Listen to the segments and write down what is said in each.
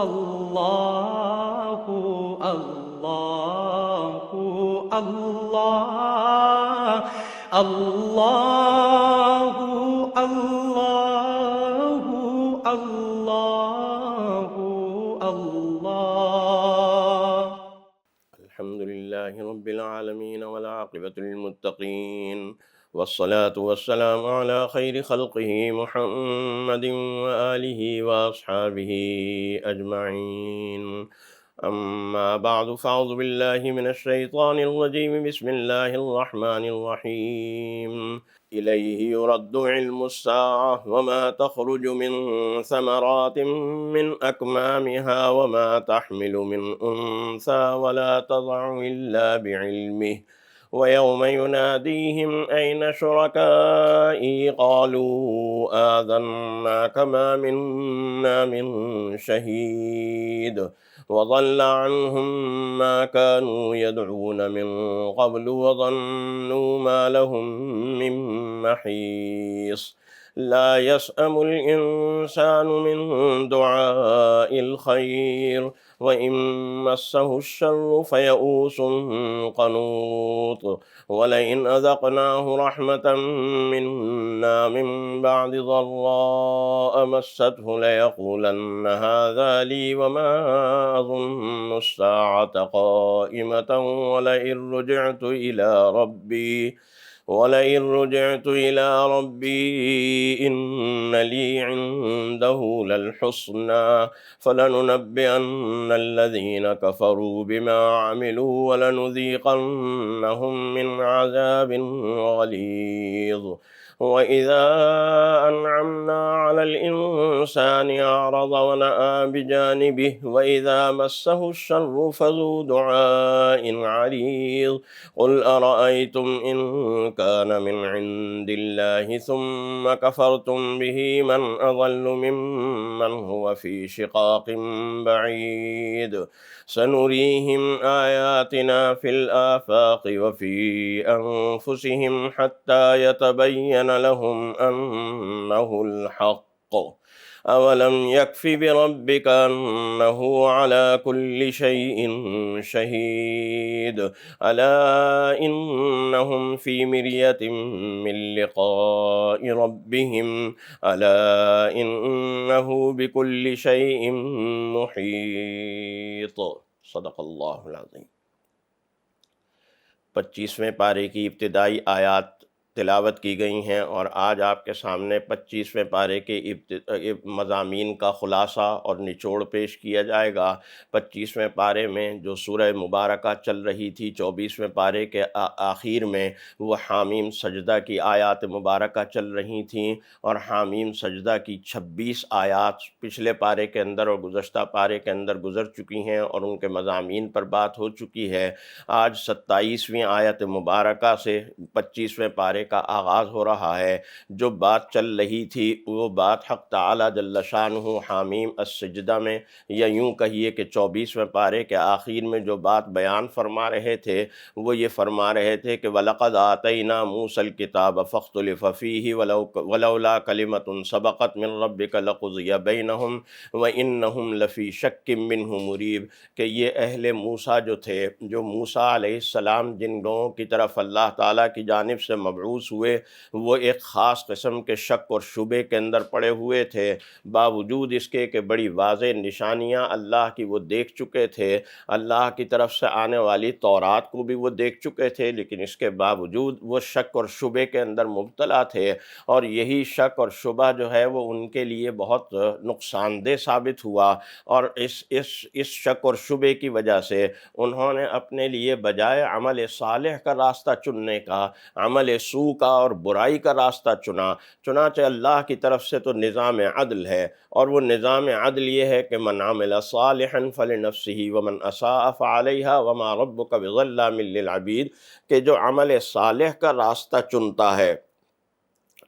اللہ اللہ اللہ اللہ اللہ اللہ اللہ. الحمد لله رب العالمين والعاقبة للمتقين والصلاة والسلام على خير خلقه محمد وآله وأصحابه أجمعين. أما بعد فأعوذ بالله من الشيطان الرجيم. بسم الله الرحمن الرحيم. إليه يرد علم الساعة وما تخرج من ثمرات من أكمامها وما تحمل من أنثى ولا تضع إلا بعلمه ويوم يناديهم أين شركائي قالوا آذناك ما منا من شهيد وضل عنهم ما كانوا يدعون من قبل وظنوا ما لهم من محيص. لا يسأم الإنسان من دعاء الخير وإن مسه الشر فيئوس قنوط ولئن أذقناه رحمة منا من بعد ضراء مسته ليقولن هذا لي وما أظن الساعة قائمة ولئن رجعت إلى ربي إن لي عنده للحسنى فلننبئن الذين كفروا بما عملوا ولنذيقنهم من عذاب غليظ. وإذا أنعمنا على الإنسان أعرض ونأى بجانبه وإذا مسه الشر فذو دعاء عريض. قل أرأيتم إن كان من عند الله ثم كفرتم به من أضل ممن هو في شقاق بعيد. سنريهم آياتنا في الآفاق وفي أنفسهم حتى يتبين لهم أنه الحق. أولم يكف بربك أنه على كل شيء شهيد. ألا إنهم في مرية من لقاء ربهم ألا إنه بكل شيء محيط. صدق اللہ العظیم. 25ویں پارے کی ابتدائی آیات تلاوت کی گئی ہیں اور آج آپ کے سامنے 25ویں پارے کے مضامین کا خلاصہ اور نچوڑ پیش کیا جائے گا. 25ویں پارے میں جو سورہ مبارکہ چل رہی تھی 24ویں پارے کے آخر میں وہ حامیم سجدہ کی آیات مبارکہ چل رہی تھیں اور حامیم سجدہ کی 26 آیات پچھلے پارے کے اندر اور گزشتہ پارے کے اندر گزر چکی ہیں اور ان کے مضامین پر بات ہو چکی ہے. آج 27ویں آیت مبارکہ سے 25ویں پارے کا آغاز ہو رہا ہے. جو بات چل رہی تھی وہ بات حق تعالی جل شانہ حامیم السجدہ میں یا یوں کہیے کہ 24ویں پارے کے آخر میں جو بات بیان فرما رہے تھے وہ یہ فرما رہے تھے کہ وَلَقَدْ آتَيْنَا مُوسَى الْكِتَابَ فَاخْتُلِفَ فِيهِ وَلَوْلَا كَلِمَةٌ سَبَقَتْ مِنْ رَبِّكَ لَقُضِيَ بَيْنَهُمْ وَإِنَّهُمْ لَفِي شَكٍّ مِّنْهُ مُرِيبٍ. کہ یہ اہل موسیٰ جو تھے، جو موسیٰ علیہ السلام جن لوگوں کی طرف اللہ تعالیٰ کی جانب سے مبعوث ہوئے، وہ ایک خاص قسم کے شک اور شبے کے اندر پڑے ہوئے تھے. باوجود اس کے کہ بڑی واضح نشانیاں اللہ کی وہ دیکھ چکے تھے، اللہ کی طرف سے آنے والی تورات کو بھی وہ دیکھ چکے تھے، لیکن اس کے باوجود وہ شک اور شبے کے اندر مبتلا تھے. اور یہی شک اور شبہ جو ہے وہ ان کے لیے بہت نقصان دہ ثابت ہوا. اور اس شک اور شبے کی وجہ سے انہوں نے اپنے لیے بجائے عمل صالح کا راستہ چننے کا عمل سوء کا اور برائی کا راستہ چنا. چنانچہ اللہ کی طرف سے تو نظام عدل ہے، اور وہ نظام عدل یہ ہے کہ من عمل صالحا فلنفسه ومن اساء فعليها وما ربك بظلام للعبید. کہ جو عمل صالح کا راستہ چنتا ہے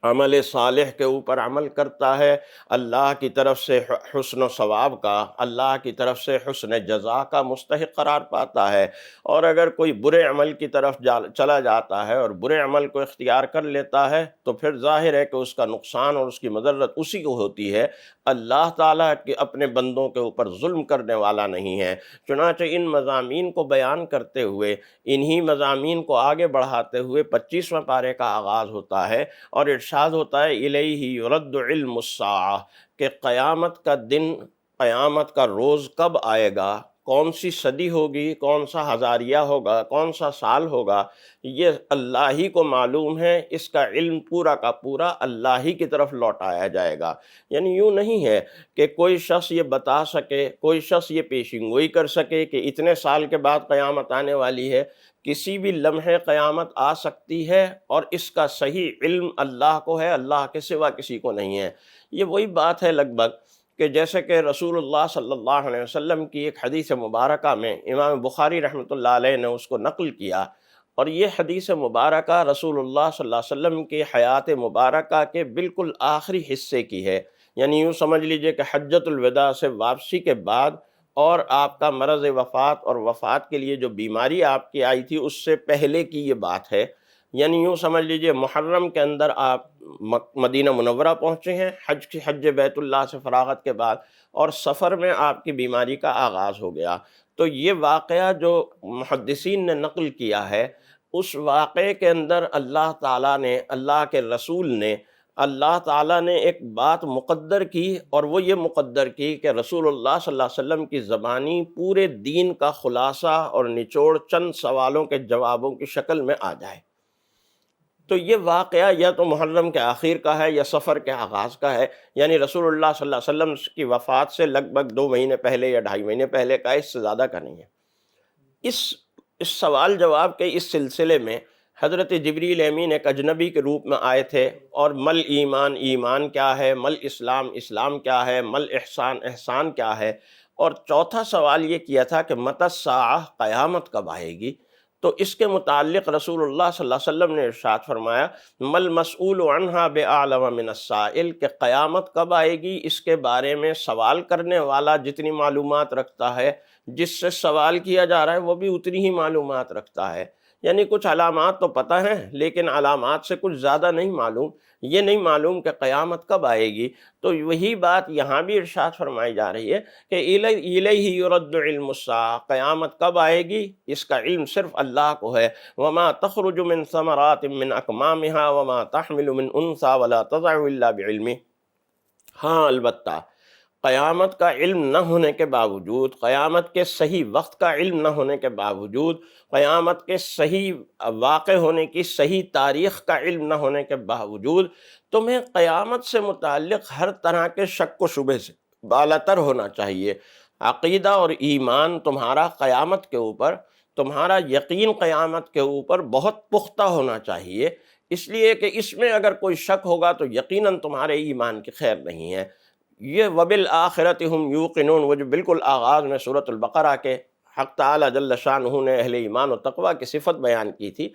عمل صالح کے اوپر عمل کرتا ہے، اللہ کی طرف سے حسن و ثواب کا، اللہ کی طرف سے حسن جزا کا مستحق قرار پاتا ہے۔ اور اگر کوئی برے عمل کی طرف چلا جاتا ہے اور برے عمل کو اختیار کر لیتا ہے تو پھر ظاہر ہے کہ اس کا نقصان اور اس کی مضرت اسی کو ہوتی ہے۔ اللہ تعالیٰ کے اپنے بندوں کے اوپر ظلم کرنے والا نہیں ہے۔ چنانچہ ان مضامین کو بیان کرتے ہوئے، انہی مضامین کو آگے بڑھاتے ہوئے 25ویں پارے کا آغاز ہوتا ہے اور ارشاد ہوتا ہے الیہ یرد علم الساعہ، کہ قیامت کا دن، قیامت کا روز کب آئے گا، کون سی صدی ہوگی، کون سا ہزاریہ ہوگا، کون سا سال ہوگا، یہ اللہ ہی کو معلوم ہے۔ اس کا علم پورا کا پورا اللہ ہی کی طرف لوٹایا جائے گا۔ یعنی یوں نہیں ہے کہ کوئی شخص یہ بتا سکے، کوئی شخص یہ پیشین گوئی کر سکے کہ اتنے سال کے بعد قیامت آنے والی ہے۔ کسی بھی لمحے قیامت آ سکتی ہے اور اس کا صحیح علم اللہ کو ہے، اللہ کے سوا کسی کو نہیں ہے۔ یہ وہی بات ہے لگ بھگ کہ جیسے کہ رسول اللہ صلی اللہ علیہ وسلم کی ایک حدیث مبارکہ میں امام بخاری رحمۃ اللہ علیہ نے اس کو نقل کیا، اور یہ حدیث مبارکہ رسول اللہ صلی اللہ علیہ وسلم کی حیات مبارکہ کے بالکل آخری حصے کی ہے۔ یعنی یوں سمجھ لیجئے کہ حجۃ الوداع سے واپسی کے بعد اور آپ کا مرض وفات اور وفات کے لیے جو بیماری آپ کی آئی تھی اس سے پہلے کی یہ بات ہے۔ یعنی یوں سمجھ لیجئے محرم کے اندر آپ مدینہ منورہ پہنچے ہیں حج بیت اللہ سے فراغت کے بعد، اور سفر میں آپ کی بیماری کا آغاز ہو گیا۔ تو یہ واقعہ جو محدثین نے نقل کیا ہے، اس واقعے کے اندر اللہ تعالیٰ نے، اللہ کے رسول نے، اللہ تعالیٰ نے ایک بات مقدر کی، اور وہ یہ مقدر کی کہ رسول اللہ صلی اللہ علیہ وسلم کی زبانی پورے دین کا خلاصہ اور نچوڑ چند سوالوں کے جوابوں کی شکل میں آ جائے۔ تو یہ واقعہ یا تو محرم کے آخر کا ہے یا سفر کے آغاز کا ہے، یعنی رسول اللہ صلی اللہ علیہ وسلم کی وفات سے لگ بھگ 2 مہینے پہلے یا 2.5 مہینے پہلے کا، اس سے زیادہ کا نہیں ہے۔ اس سوال جواب کے اس سلسلے میں حضرت جبریل امین ایک اجنبی کے روپ میں آئے تھے، اور مل ایمان، ایمان کیا ہے، مل اسلام، اسلام کیا ہے، مل احسان، احسان کیا ہے، اور چوتھا سوال یہ کیا تھا کہ متی الساعہ، قیامت کب آئے گی۔ تو اس کے متعلق رسول اللہ صلی اللہ علیہ وسلم نے ارشاد فرمایا مل مسئول عنہا بأعلم من السائل، کہ قیامت کب آئے گی اس کے بارے میں سوال کرنے والا جتنی معلومات رکھتا ہے، جس سے سوال کیا جا رہا ہے وہ بھی اتنی ہی معلومات رکھتا ہے۔ یعنی کچھ علامات تو پتہ ہیں لیکن علامات سے کچھ زیادہ نہیں معلوم، یہ نہیں معلوم کہ قیامت کب آئے گی۔ تو وہی بات یہاں بھی ارشاد فرمائی جا رہی ہے کہ الیہ یرد علم الساعہ، قیامت کب آئے گی اس کا علم صرف اللہ کو ہے۔ وما تخرج من ثمرات من اکمامها وما تحمل من انثى ولا تضع الا بعلمہ۔ ہاں البتہ قیامت کا علم نہ ہونے کے باوجود، قیامت کے صحیح وقت کا علم نہ ہونے کے باوجود، قیامت کے صحیح واقع ہونے کی صحیح تاریخ کا علم نہ ہونے کے باوجود، تمہیں قیامت سے متعلق ہر طرح کے شک و شبہ سے بالاتر ہونا چاہیے۔ عقیدہ اور ایمان تمہارا قیامت کے اوپر، تمہارا یقین قیامت کے اوپر بہت پختہ ہونا چاہیے، اس لیے کہ اس میں اگر کوئی شک ہوگا تو یقیناً تمہارے ایمان کی خیر نہیں ہے۔ یہ وَبِالْآخِرَةِ هُمْ يُوقِنُونَ، وہ جو بالکل آغاز میں سورۃ البقرہ کے حق تعالیٰ جل شانہ نے اہل ایمان و تقویٰ کی صفت بیان کی تھی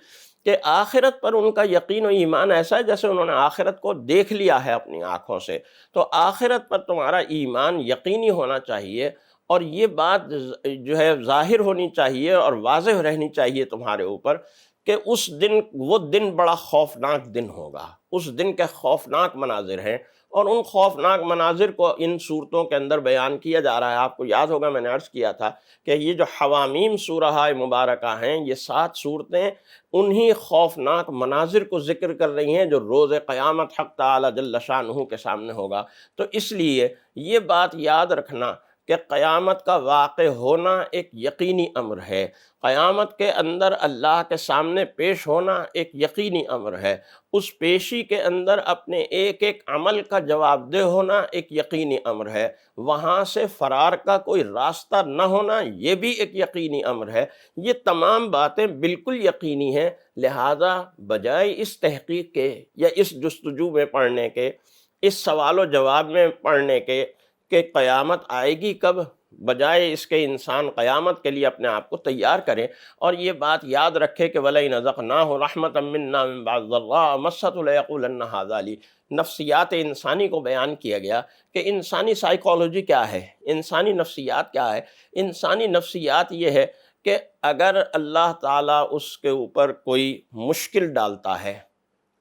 کہ آخرت پر ان کا یقین و ایمان ایسا ہے جیسے انہوں نے آخرت کو دیکھ لیا ہے اپنی آنکھوں سے۔ تو آخرت پر تمہارا ایمان یقینی ہونا چاہیے، اور یہ بات جو ہے ظاہر ہونی چاہیے اور واضح رہنی چاہیے تمہارے اوپر کہ اس دن، وہ دن بڑا خوفناک دن ہوگا، اس دن کے خوفناک مناظر ہیں، اور ان خوفناک مناظر کو ان صورتوں کے اندر بیان کیا جا رہا ہے۔ آپ کو یاد ہوگا میں نے عرض کیا تھا کہ یہ جو حوامیم سورہ مبارکہ ہیں، یہ 7 صورتیں انہی خوفناک مناظر کو ذکر کر رہی ہیں جو روز قیامت حق تعالی جل شانہ کے سامنے ہوگا۔ تو اس لیے یہ بات یاد رکھنا کہ قیامت کا واقع ہونا ایک یقینی امر ہے، قیامت کے اندر اللہ کے سامنے پیش ہونا ایک یقینی امر ہے، اس پیشی کے اندر اپنے ایک ایک عمل کا جواب دہ ہونا ایک یقینی امر ہے، وہاں سے فرار کا کوئی راستہ نہ ہونا یہ بھی ایک یقینی امر ہے۔ یہ تمام باتیں بالکل یقینی ہیں، لہذا بجائے اس تحقیق کے یا اس جستجو میں پڑھنے کے، اس سوال و جواب میں پڑھنے کے کہ قیامت آئے گی کب، بجائے اس کے انسان قیامت کے لیے اپنے آپ کو تیار کرے، اور یہ بات یاد رکھے کہ وَلَئِنْ أَذَقْنَاهُ رَحْمَةً مِنَّا مِنْ بَعْدِ ضَرَّاءَ مَسَّتْهُ لَيَقُولَنَّ هَذَا لِي۔ نفسیات انسانی کو بیان کیا گیا کہ انسانی سائیکالوجی کیا ہے، انسانی نفسیات کیا ہے۔ انسانی نفسیات یہ ہے کہ اگر اللہ تعالیٰ اس کے اوپر کوئی مشکل ڈالتا ہے،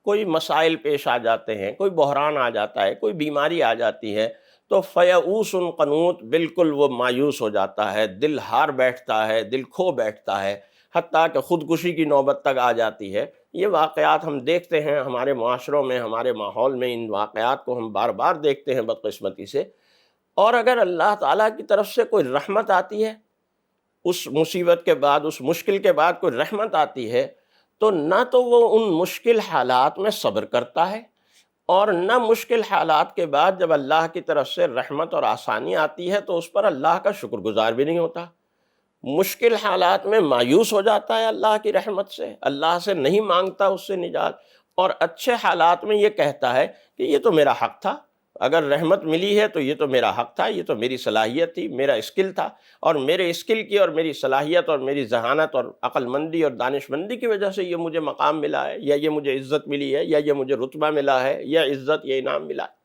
کوئی مسائل پیش آ جاتے ہیں، کوئی بحران آ جاتا ہے، کوئی بیماری آ جاتی ہے، تو فیعوس قنوط، بالکل وہ مایوس ہو جاتا ہے، دل ہار بیٹھتا ہے، دل کھو بیٹھتا ہے، حتیٰ کہ خودکشی کی نوبت تک آ جاتی ہے۔ یہ واقعات ہم دیکھتے ہیں ہمارے معاشروں میں، ہمارے ماحول میں، ان واقعات کو ہم بار بار دیکھتے ہیں بدقسمتی سے۔ اور اگر اللہ تعالیٰ کی طرف سے کوئی رحمت آتی ہے، اس مصیبت کے بعد، اس مشکل کے بعد کوئی رحمت آتی ہے، تو نہ تو وہ ان مشکل حالات میں صبر کرتا ہے، اور نہ مشکل حالات کے بعد جب اللہ کی طرف سے رحمت اور آسانی آتی ہے تو اس پر اللہ کا شکر گزار بھی نہیں ہوتا۔ مشکل حالات میں مایوس ہو جاتا ہے اللہ کی رحمت سے، اللہ سے نہیں مانگتا اس سے نجات، اور اچھے حالات میں یہ کہتا ہے کہ یہ تو میرا حق تھا، اگر رحمت ملی ہے تو یہ تو میرا حق تھا، یہ تو میری صلاحیت تھی، میرا اسکل تھا، اور میرے اسکل کی اور میری صلاحیت اور میری ذہانت اور عقل مندی اور دانش مندی کی وجہ سے یہ مجھے مقام ملا ہے، یا یہ مجھے عزت ملی ہے، یا یہ مجھے رتبہ ملا ہے، یا عزت یا انعام ملا ہے۔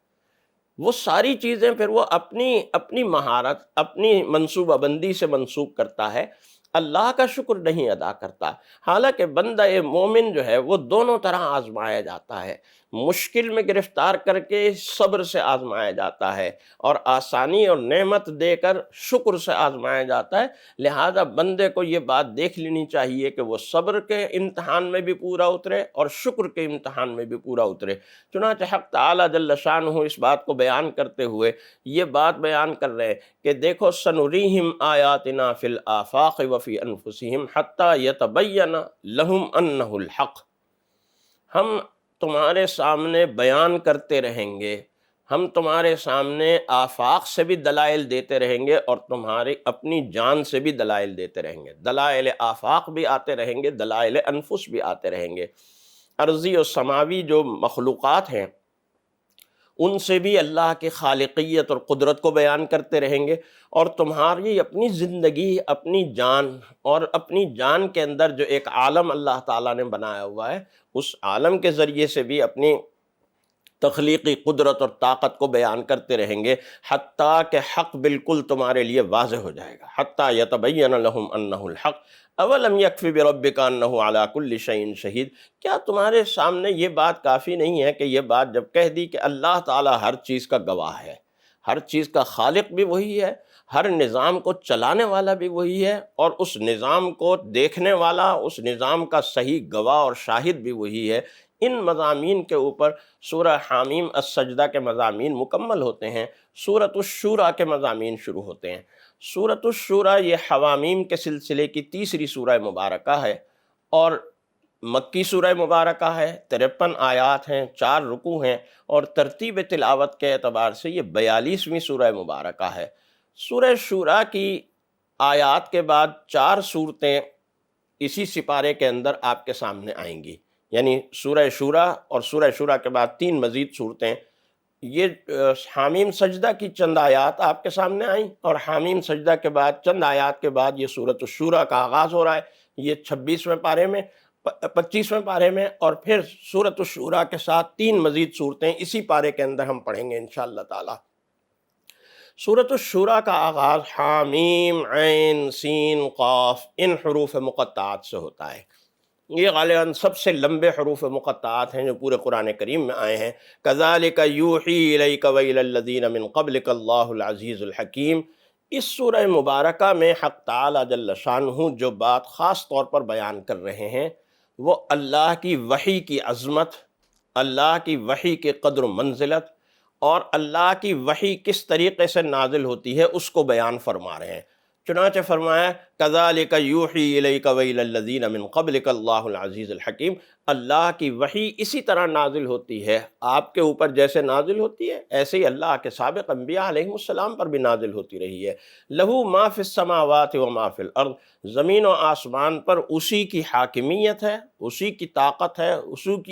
وہ ساری چیزیں پھر وہ اپنی مہارت، اپنی منصوبہ بندی سے منسوب کرتا ہے، اللہ کا شکر نہیں ادا کرتا۔ حالانکہ بندہ مومن جو ہے وہ دونوں طرح آزمایا جاتا ہے، مشکل میں گرفتار کر کے صبر سے آزمایا جاتا ہے، اور آسانی اور نعمت دے کر شکر سے آزمایا جاتا ہے۔ لہذا بندے کو یہ بات دیکھ لینی چاہیے کہ وہ صبر کے امتحان میں بھی پورا اترے اور شکر کے امتحان میں بھی پورا اترے۔ چنانچہ حق تعالیٰ جل شانہ اس بات کو بیان کرتے ہوئے یہ بات بیان کر رہے ہیں کہ دیکھو سنریہم آیاتنا فی الآفاق وفی انفسہم حتی یتبین لہم انہ الحق۔ ہم تمہارے سامنے بیان کرتے رہیں گے، ہم تمہارے سامنے آفاق سے بھی دلائل دیتے رہیں گے، اور تمہاری اپنی جان سے بھی دلائل دیتے رہیں گے۔ دلائل آفاق بھی آتے رہیں گے، دلائل انفس بھی آتے رہیں گے۔ ارضی و سماوی جو مخلوقات ہیں ان سے بھی اللہ کی خالقیت اور قدرت کو بیان کرتے رہیں گے، اور تمہاری اپنی زندگی، اپنی جان، اور اپنی جان کے اندر جو ایک عالم اللہ تعالیٰ نے بنایا ہوا ہے، اس عالم کے ذریعے سے بھی اپنی تخلیقی قدرت اور طاقت کو بیان کرتے رہیں گے، حتیٰ کہ حق بالکل تمہارے لیے واضح ہو جائے گا۔ حتیٰ یتبین لہم انہ الحق اولم یکفی بربک انہ علی کل شیء شہید۔ کیا تمہارے سامنے یہ بات کافی نہیں ہے کہ یہ بات جب کہہ دی کہ اللہ تعالیٰ ہر چیز کا گواہ ہے، ہر چیز کا خالق بھی وہی ہے، ہر نظام کو چلانے والا بھی وہی ہے، اور اس نظام کو دیکھنے والا، اس نظام کا صحیح گواہ اور شاہد بھی وہی ہے۔ ان مضامین کے اوپر سورہ حامیم السجدہ کے مضامین مکمل ہوتے ہیں، سورۃ الشورى کے مضامین شروع ہوتے ہیں۔ سورۃ الشورى یہ حوامیم کے سلسلے کی تیسری سورہ مبارکہ ہے، اور مکی سورہ مبارکہ ہے، 53 آیات ہیں، 4 رکوع ہیں، اور ترتیب تلاوت کے اعتبار سے یہ 42ویں سورہ مبارکہ ہے۔ سورہ شورى کی آیات کے بعد 4 سورتیں اسی سپارے کے اندر آپ کے سامنے آئیں گی، یعنی سورہ شورى اور سورہ شورى کے بعد 3 مزید صورتیں۔ یہ حامیم سجدہ کی چند آیات آپ کے سامنے آئیں، اور حامیم سجدہ کے بعد چند آیات کے بعد یہ سورۃ الشورى کا آغاز ہو رہا ہے، یہ 26ویں پارے میں، 25ویں پارے میں، اور پھر سورۃ الشورى کے ساتھ 3 مزید صورتیں اسی پارے کے اندر ہم پڑھیں گے انشاءاللہ تعالی۔ سورۃ الشورى کا آغاز حامیم عین سین قاف ان حروف مقطعات سے ہوتا ہے۔ یہ غالباً سب سے لمبے حروف مقطعات ہیں جو پورے قرآن کریم میں آئے ہیں۔ کذالک یوحی الیک وإلی الذین من قبلک اللہ العزیز الحکیم۔ اس سورہ مبارکہ میں حق تعالی جل شانہ جو بات خاص طور پر بیان کر رہے ہیں وہ اللہ کی وحی کی عظمت، اللہ کی وحی کی قدر و منزلت، اور اللہ کی وحی کس طریقے سے نازل ہوتی ہے اس کو بیان فرما رہے ہیں۔ چنانچہ فرمایا کذالک یوحی الیک وإلی الذین من قبلک اللہ العزیز الحکیم، اللہ کی وحی اسی طرح نازل ہوتی ہے آپ کے اوپر جیسے نازل ہوتی ہے، ایسے ہی اللہ کے سابق انبیاء علیہ السلام پر بھی نازل ہوتی رہی ہے۔ لہو ما فی السماوات و ما فی الارض، زمین و آسمان پر اسی کی حاکمیت ہے، اسی کی طاقت ہے،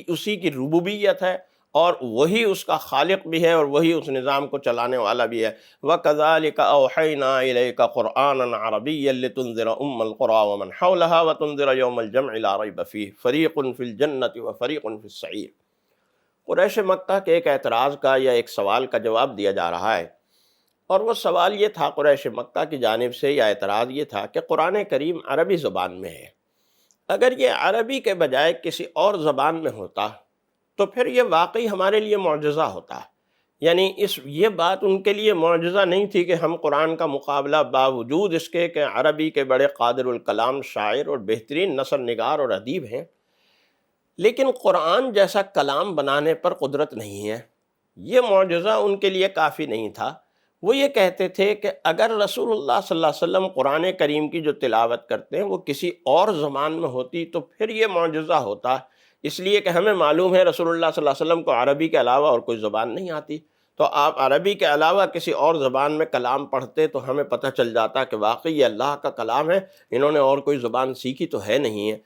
اسی کی ربوبیت ہے، اور وہی اس کا خالق بھی ہے اور وہی اس نظام کو چلانے والا بھی ہے۔ وَكَذَلِكَ أَوْحَيْنَا إِلَيْكَ قُرْآنًا عَرَبِيًّا لِتُنذِرَ أُمَّ الْقُرَىٰ وَمَنْ حَوْلَهَا وَتُنذِرَ يَوْمَ الْجَمْعِ لَا رَيْبَ فِيهِ فَرِيقٌ فِي الْجَنَّةِ وَفَرِيقٌ فِي السَّعِيرِ۔ قریش مکہ کے ایک اعتراض کا یا ایک سوال کا جواب دیا جا رہا ہے، اور وہ سوال یہ تھا قریش مکہ کی جانب سے، یا اعتراض یہ تھا کہ قرآن کریم عربی زبان میں ہے، اگر یہ عربی کے بجائے کسی اور زبان میں ہوتا تو پھر یہ واقعی ہمارے لیے معجزہ ہوتا۔ یعنی یہ بات ان کے لیے معجزہ نہیں تھی کہ ہم قرآن کا مقابلہ باوجود اس کے کہ عربی کے بڑے قادر الکلام شاعر اور بہترین نثر نگار اور ادیب ہیں، لیکن قرآن جیسا کلام بنانے پر قدرت نہیں ہے، یہ معجزہ ان کے لیے کافی نہیں تھا۔ وہ یہ کہتے تھے کہ اگر رسول اللہ صلی اللہ علیہ وسلم قرآن کریم کی جو تلاوت کرتے ہیں وہ کسی اور زبان میں ہوتی تو پھر یہ معجزہ ہوتا، اس لیے کہ ہمیں معلوم ہے رسول اللہ صلی اللہ علیہ وسلم کو عربی کے علاوہ اور کوئی زبان نہیں آتی، تو آپ عربی کے علاوہ کسی اور زبان میں کلام پڑھتے تو ہمیں پتہ چل جاتا کہ واقعی یہ اللہ کا کلام ہے، انہوں نے اور کوئی زبان سیکھی تو ہے نہیں ہے۔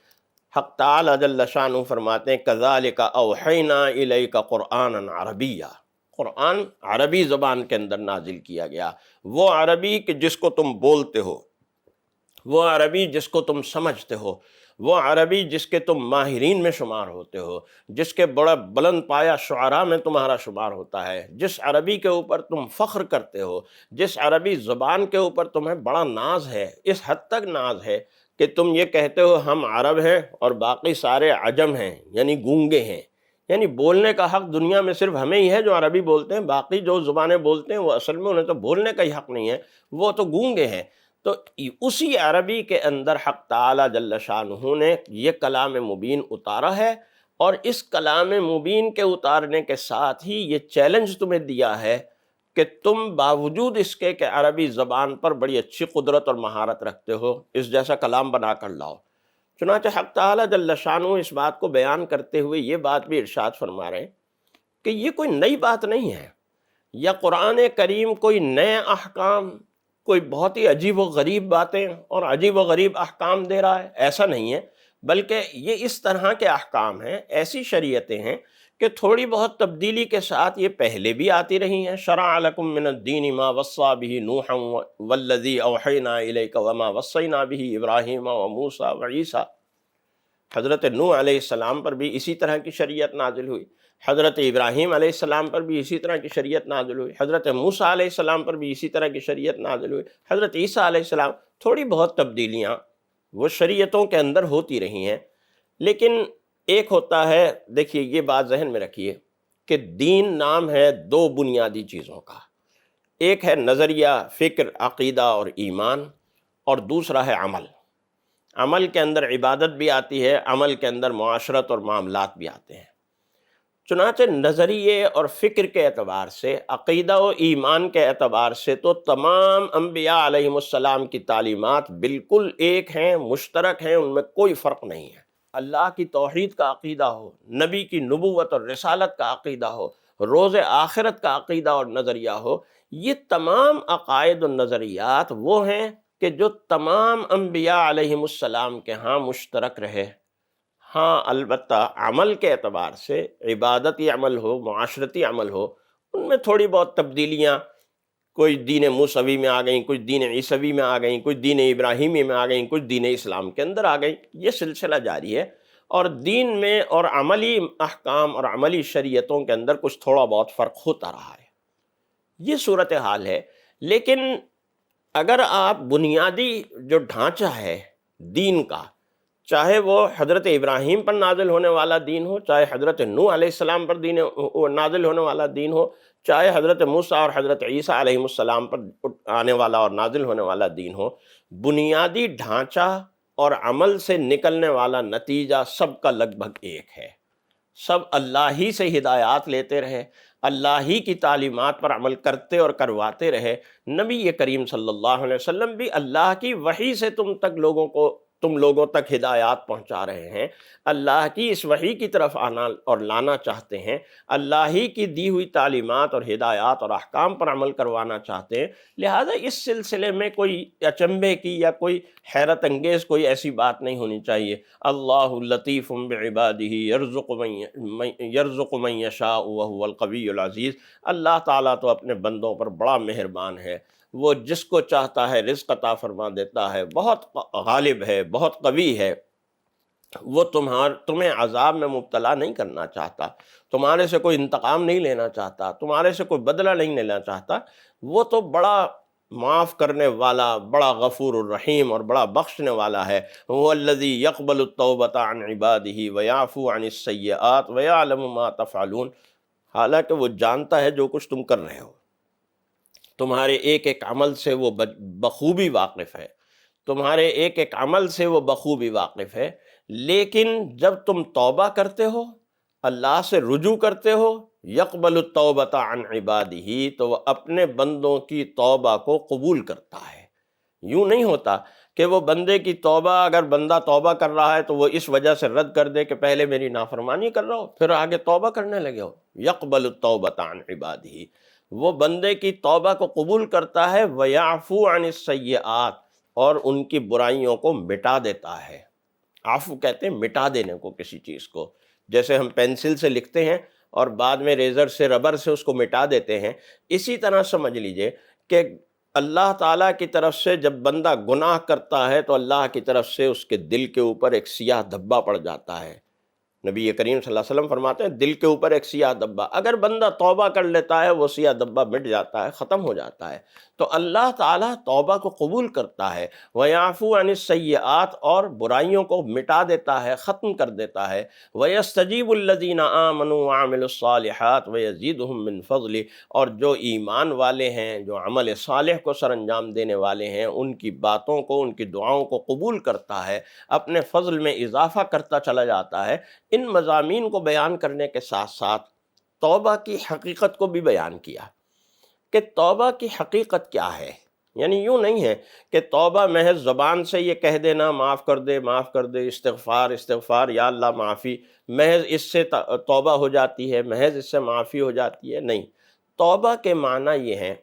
حق تعالی جل شانہ فرماتے ہیں کذالک اوحینا الیک قرآنا عربیا، قرآن عربی زبان کے اندر نازل کیا گیا، وہ عربی کہ جس کو تم بولتے ہو، وہ عربی جس کو تم سمجھتے ہو، وہ عربی جس کے تم ماہرین میں شمار ہوتے ہو، جس کے بڑا بلند پایا شعراء میں تمہارا شمار ہوتا ہے، جس عربی کے اوپر تم فخر کرتے ہو، جس عربی زبان کے اوپر تمہیں بڑا ناز ہے، اس حد تک ناز ہے کہ تم یہ کہتے ہو ہم عرب ہیں اور باقی سارے عجم ہیں، یعنی گونگے ہیں، یعنی بولنے کا حق دنیا میں صرف ہمیں ہی ہے جو عربی بولتے ہیں، باقی جو زبانیں بولتے ہیں وہ اصل میں انہیں تو بولنے کا ہی حق نہیں ہے، وہ تو گونگے ہیں۔ تو اسی عربی کے اندر حق تعالی جل شانہ نے یہ کلام مبین اتارا ہے، اور اس کلام مبین کے اتارنے کے ساتھ ہی یہ چیلنج تمہیں دیا ہے کہ تم باوجود اس کے کہ عربی زبان پر بڑی اچھی قدرت اور مہارت رکھتے ہو، اس جیسا کلام بنا کر لاؤ۔ چنانچہ حق تعالی جل شانہ اس بات کو بیان کرتے ہوئے یہ بات بھی ارشاد فرما رہے ہیں کہ یہ کوئی نئی بات نہیں ہے، یا قرآن کریم کوئی نئے احکام، کوئی بہت ہی عجیب و غریب باتیں اور عجیب و غریب احکام دے رہا ہے، ایسا نہیں ہے، بلکہ یہ اس طرح کے احکام ہیں، ایسی شریعتیں ہیں کہ تھوڑی بہت تبدیلی کے ساتھ یہ پہلے بھی آتی رہی ہیں۔ شرع لکم من الدین ما وصی بہ نوحا والذی اوحینا الیک وما وصینا بہ ابراہیم وموسیٰ وعیسیٰ، حضرت نوح علیہ السلام پر بھی اسی طرح کی شریعت نازل ہوئی، حضرت ابراہیم علیہ السلام پر بھی اسی طرح کی شریعت نازل ہوئی، حضرت موسیٰ علیہ السلام پر بھی اسی طرح کی شریعت نازل ہوئی، حضرت عیسیٰ علیہ السلام، تھوڑی بہت تبدیلیاں وہ شریعتوں کے اندر ہوتی رہی ہیں۔ لیکن ایک ہوتا ہے، دیکھیے یہ بات ذہن میں رکھیے کہ دین نام ہے دو بنیادی چیزوں کا، ایک ہے نظریہ، فکر، عقیدہ اور ایمان، اور دوسرا ہے عمل۔ عمل کے اندر عبادت بھی آتی ہے، عمل کے اندر معاشرت اور معاملات بھی آتے ہیں۔ چنانچہ نظریے اور فکر کے اعتبار سے، عقیدہ و ایمان کے اعتبار سے تو تمام انبیاء علیہم السلام کی تعلیمات بالکل ایک ہیں، مشترک ہیں، ان میں کوئی فرق نہیں ہے۔ اللہ کی توحید کا عقیدہ ہو، نبی کی نبوت اور رسالت کا عقیدہ ہو، روز آخرت کا عقیدہ اور نظریہ ہو، یہ تمام عقائد و نظریات وہ ہیں کہ جو تمام انبیاء علیہم السلام کے ہاں مشترک رہے۔ ہاں البتہ عمل کے اعتبار سے، عبادتی عمل ہو، معاشرتی عمل ہو، ان میں تھوڑی بہت تبدیلیاں، کوئی دین موسوی میں آ گئیں، کچھ دین عیسوی میں آ گئیں، کچھ دین ابراہیمی میں آ گئیں، کچھ دین اسلام کے اندر آ گئیں، یہ سلسلہ جاری ہے۔ اور دین میں اور عملی احکام اور عملی شریعتوں کے اندر کچھ تھوڑا بہت فرق ہوتا رہا ہے، یہ صورتحال ہے۔ لیکن اگر آپ بنیادی جو ڈھانچہ ہے دین کا، چاہے وہ حضرت ابراہیم پر نازل ہونے والا دین ہو، چاہے حضرت نوح علیہ السلام پر نازل ہونے والا دین ہو، چاہے حضرت موسیٰ اور حضرت عیسیٰ علیہ السلام پر آنے والا اور نازل ہونے والا دین ہو، بنیادی ڈھانچہ اور عمل سے نکلنے والا نتیجہ سب کا لگ بھگ ایک ہے۔ سب اللہ ہی سے ہدایات لیتے رہے، اللہ ہی کی تعلیمات پر عمل کرتے اور کرواتے رہے۔ نبی کریم صلی اللہ علیہ وسلم بھی اللہ کی وحی سے تم تم لوگوں تک ہدایات پہنچا رہے ہیں، اللہ کی اس وحی کی طرف آنا اور لانا چاہتے ہیں، اللہ ہی کی دی ہوئی تعلیمات اور ہدایات اور احکام پر عمل کروانا چاہتے ہیں، لہذا اس سلسلے میں کوئی اچنبھے کی یا کوئی حیرت انگیز کوئی ایسی بات نہیں ہونی چاہیے۔ اللہ لطیف بعبادہ یرزق من یشاء وہو القوی العزیز، اللہ تعالیٰ تو اپنے بندوں پر بڑا مہربان ہے، وہ جس کو چاہتا ہے رزق عطا فرما دیتا ہے، بہت غالب ہے، بہت قوی ہے، وہ تمہیں عذاب میں مبتلا نہیں کرنا چاہتا، تمہارے سے کوئی انتقام نہیں لینا چاہتا، تمہارے سے کوئی بدلہ نہیں لینا چاہتا، وہ تو بڑا معاف کرنے والا، بڑا غفور الرحیم اور بڑا بخشنے والا ہے۔ هو الذی یقبل التوبۃ عن عبادہ ویعفو عن السیئات ویعلم ما تفعلون، حالانکہ وہ جانتا ہے جو کچھ تم کر رہے ہو، تمہارے ایک ایک عمل سے وہ بخوبی واقف ہے، تمہارے ایک ایک عمل سے وہ بخوبی واقف ہے، لیکن جب تم توبہ کرتے ہو، اللہ سے رجوع کرتے ہو، یقبل التوبۃ عن عبادہ، تو وہ اپنے بندوں کی توبہ کو قبول کرتا ہے۔ یوں نہیں ہوتا کہ وہ بندے کی توبہ، اگر بندہ توبہ کر رہا ہے تو وہ اس وجہ سے رد کر دے کہ پہلے میری نافرمانی کر رہا ہو پھر آگے توبہ کرنے لگے ہو۔ یقبل التوبۃ عن عبادہ، وہ بندے کی توبہ کو قبول کرتا ہے، ویعفو عن السیئات، اور ان کی برائیوں کو مٹا دیتا ہے۔ عفو کہتے ہیں مٹا دینے کو کسی چیز کو، جیسے ہم پینسل سے لکھتے ہیں اور بعد میں ریزر سے، ربر سے اس کو مٹا دیتے ہیں، اسی طرح سمجھ لیجئے کہ اللہ تعالیٰ کی طرف سے جب بندہ گناہ کرتا ہے تو اللہ کی طرف سے اس کے دل کے اوپر ایک سیاہ دھبا پڑ جاتا ہے۔ نبی کریم صلی اللہ علیہ وسلم فرماتے ہیں دل کے اوپر ایک سیاہ دھبا، اگر بندہ توبہ کر لیتا ہے وہ سیاہ دھبا مٹ جاتا ہے، ختم ہو جاتا ہے۔ تو اللہ تعالیٰ توبہ کو قبول کرتا ہے، وَيَعْفُو عَنِ السَّيِّئَاتِ، اور برائیوں کو مٹا دیتا ہے، ختم کر دیتا ہے، وَيَسْتَجِيبُ الَّذِينَ آمَنُوا وَعَمِلُوا الصَّالِحَاتِ وَيَزِيدُهُم مِّن فَضْلِهِ، اور جو ایمان والے ہیں، جو عمل صالح کو سر انجام دینے والے ہیں، ان کی باتوں کو، ان کی دعاؤں کو قبول کرتا ہے، اپنے فضل میں اضافہ کرتا چلا جاتا ہے۔ ان مضامین کو بیان کرنے کے ساتھ ساتھ توبہ کی حقیقت کو بھی بیان کیا کہ توبہ کی حقیقت کیا ہے۔ یعنی یوں نہیں ہے کہ توبہ محض زبان سے یہ کہہ دینا معاف کر دے، معاف کر دے، استغفار استغفار، یا اللہ معافی، محض اس سے توبہ ہو جاتی ہے، محض اس سے معافی ہو جاتی ہے، نہیں۔ توبہ کے معنی یہ ہے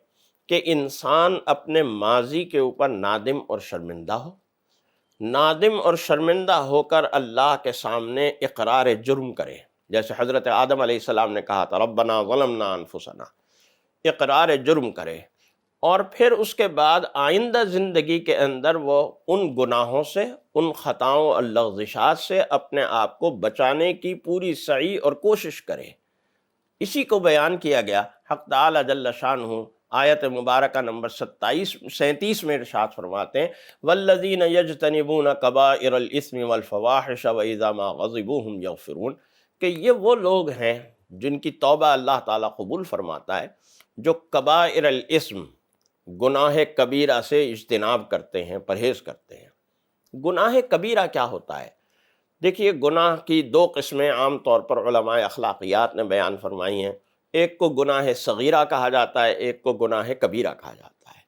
کہ انسان اپنے ماضی کے اوپر نادم اور شرمندہ ہو، نادم اور شرمندہ ہو کر اللہ کے سامنے اقرار جرم کرے، جیسے حضرت آدم علیہ السلام نے کہا تھا ربنا ظلمنا انفسنا، اقرار جرم کرے، اور پھر اس کے بعد آئندہ زندگی کے اندر وہ ان گناہوں سے، ان خطاؤں اور لغزشات سے اپنے آپ کو بچانے کی پوری سعی اور کوشش کرے۔ اسی کو بیان کیا گیا۔ حق تعالی جل شانہ آیت مبارکہ نمبر 37 میں ارشاد فرماتے ہیں والذین یجتنبون کبائر الاثم والفواحش واذا ما غضبوا هم یغفرون، کہ یہ وہ لوگ ہیں جن کی توبہ اللہ تعالیٰ قبول فرماتا ہے، جو کبائر الاثم، گناہ کبیرہ سے اجتناب کرتے ہیں، پرہیز کرتے ہیں۔ گناہ کبیرہ کیا ہوتا ہے؟ دیکھیے، گناہ کی دو قسمیں عام طور پر علماء اخلاقیات نے بیان فرمائی ہیں، ایک کو گناہ صغیرہ کہا جاتا ہے، ایک کو گناہ کبیرہ کہا جاتا ہے۔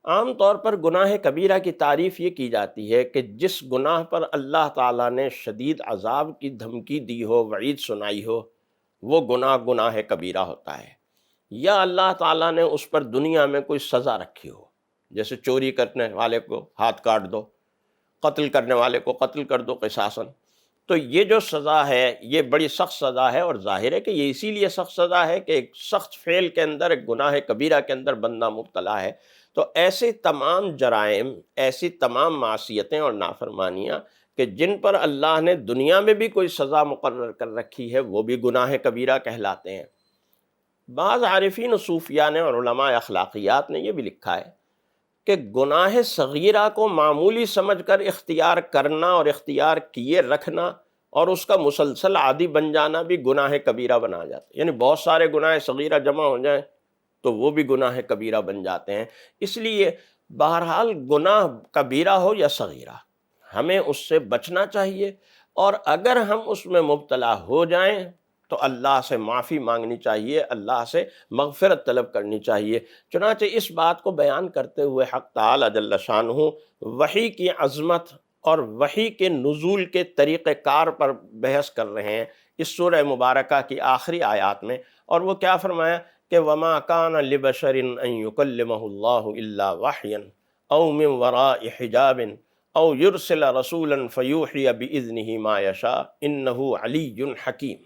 عام طور پر گناہ کبیرہ کی تعریف یہ کی جاتی ہے کہ جس گناہ پر اللہ تعالیٰ نے شدید عذاب کی دھمکی دی ہو، وعید سنائی ہو، وہ گناہ کبیرہ ہوتا ہے، یا اللہ تعالیٰ نے اس پر دنیا میں کوئی سزا رکھی ہو، جیسے چوری کرنے والے کو ہاتھ کاٹ دو، قتل کرنے والے کو قتل کر دو قصاصاً۔ تو یہ جو سزا ہے یہ بڑی سخت سزا ہے، اور ظاہر ہے کہ یہ اسی لیے سخت سزا ہے کہ ایک سخت فعل کے اندر، ایک گناہ کبیرہ کے اندر بندہ مبتلا ہے۔ تو ایسے تمام جرائم، ایسی تمام معصیتیں اور نافرمانیاں کہ جن پر اللہ نے دنیا میں بھی کوئی سزا مقرر کر رکھی ہے، وہ بھی گناہ کبیرہ کہلاتے ہیں۔ بعض عارفین و صوفیاء نے اور علماء اخلاقیات نے یہ بھی لکھا ہے کہ گناہ صغیرہ کو معمولی سمجھ کر اختیار کرنا اور اختیار کیے رکھنا اور اس کا مسلسل عادی بن جانا بھی گناہ کبیرہ بنا جاتا ہے۔ یعنی بہت سارے گناہ صغیرہ جمع ہو جائیں تو وہ بھی گناہ کبیرہ بن جاتے ہیں۔ اس لیے بہرحال گناہ کبیرہ ہو یا صغیرہ، ہمیں اس سے بچنا چاہیے، اور اگر ہم اس میں مبتلا ہو جائیں تو اللہ سے معافی مانگنی چاہیے، اللہ سے مغفرت طلب کرنی چاہیے۔ چنانچہ اس بات کو بیان کرتے ہوئے حق تعالی جل شانہ وحی کی عظمت اور وحی کے نزول کے طریقہ کار پر بحث کر رہے ہیں اس سورہ مبارکہ کی آخری آیات میں۔ اور وہ کیا فرمایا کہ وَمَا كَانَ لِبَشَرٍ أَن يُكَلِّمَهُ اللَّهُ إِلَّا وَحْيًا أَوْ مِن وَرَاءِ حِجَابٍ أَوْ يُرْسِلَ رَسُولًا فَيُوحِيَ بِإِذْنِهِ مَا يَشَاءُ إِنَّهُ عَلِيٌّ حَكِيمٌ،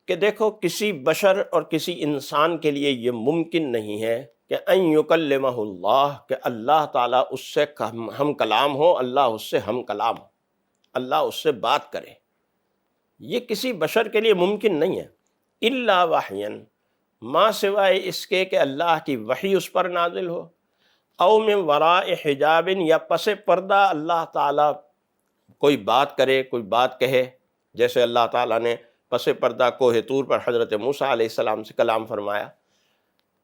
کہ دیکھو کسی بشر اور کسی انسان کے لیے یہ ممکن نہیں ہے کہ ان یکلمہ اللہ، کہ اللہ تعالیٰ اس سے ہم کلام ہو، اللہ اس سے ہم کلام ہو، اللہ اس سے بات کرے، یہ کسی بشر کے لیے ممکن نہیں ہے۔ الا وحیا، ما سوائے اس کے کہ اللہ کی وحی اس پر نازل ہو، او من وراء حجاب، یا پس پردہ اللہ تعالیٰ کوئی بات کرے، کوئی بات کہے، جیسے اللہ تعالیٰ نے پس پردہ کوہ طور پر حضرت موسیٰ علیہ السلام سے کلام فرمایا۔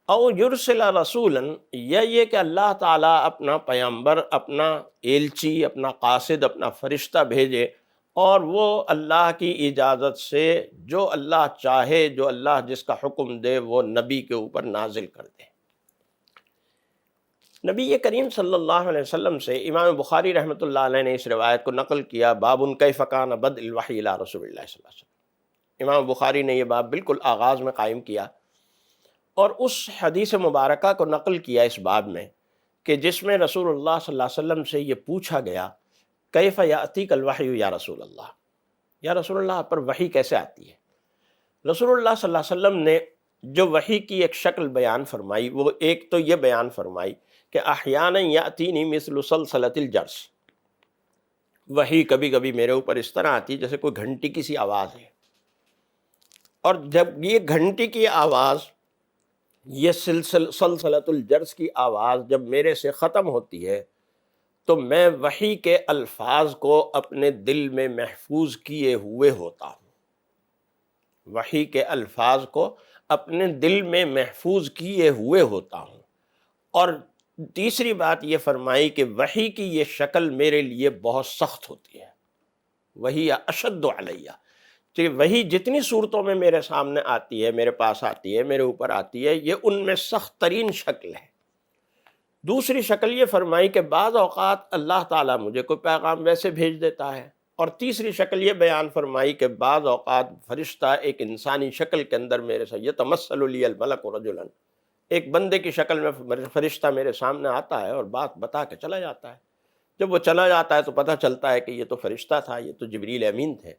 او یرسل رسولا، یا یہ کہ اللہ تعالیٰ اپنا پیغمبر، اپنا ایلچی، اپنا قاصد، اپنا فرشتہ بھیجے، اور وہ اللہ کی اجازت سے جو اللہ چاہے، جو اللہ جس کا حکم دے، وہ نبی کے اوپر نازل کر دے۔ نبی کریم صلی اللہ علیہ وسلم سے امام بخاری رحمۃ اللہ علیہ نے اس روایت کو نقل کیا، باب کیف کان بدء الوحی الی رسول اللہ صلی اللہ علیہ وسلم۔ امام بخاری نے یہ باب بالکل آغاز میں قائم کیا، اور اس حدیث مبارکہ کو نقل کیا اس باب میں کہ جس میں رسول اللہ صلی اللہ علیہ وسلم سے یہ پوچھا گیا، کیف یأتیک الوحی یا رسول اللہ، یا رسول اللہ آپ پر وحی کیسے آتی ہے؟ رسول اللہ صلی اللہ علیہ وسلم نے جو وحی کی ایک شکل بیان فرمائی، وہ ایک تو یہ بیان فرمائی کہ احیانا یأتینی مثل سلسلۃ الجرس، وحی کبھی کبھی میرے اوپر اس طرح آتی جیسے کوئی گھنٹی کی سی آواز ہے، اور جب یہ گھنٹی کی آواز، یہ سلسلۃ الجرس کی آواز جب میرے سے ختم ہوتی ہے تو میں وحی کے الفاظ کو اپنے دل میں محفوظ کیے ہوئے ہوتا ہوں، وحی کے الفاظ کو اپنے دل میں محفوظ کیے ہوئے ہوتا ہوں۔ اور تیسری بات یہ فرمائی کہ وحی کی یہ شکل میرے لیے بہت سخت ہوتی ہے، وحی اشد علیہ، کہ وحی جتنی صورتوں میں میرے سامنے آتی ہے، میرے پاس آتی ہے، میرے اوپر آتی ہے، یہ ان میں سخت ترین شکل ہے۔ دوسری شکل یہ فرمائی کہ بعض اوقات اللہ تعالیٰ مجھے کوئی پیغام ویسے بھیج دیتا ہے، اور تیسری شکل یہ بیان فرمائی کہ بعض اوقات فرشتہ ایک انسانی شکل کے اندر میرے سے یتمثل لی الملک رجلا، ایک بندے کی شکل میں فرشتہ میرے سامنے آتا ہے اور بات بتا کے چلا جاتا ہے۔ جب وہ چلا جاتا ہے تو پتہ چلتا ہے کہ یہ تو فرشتہ تھا، یہ تو جبریل امین تھے۔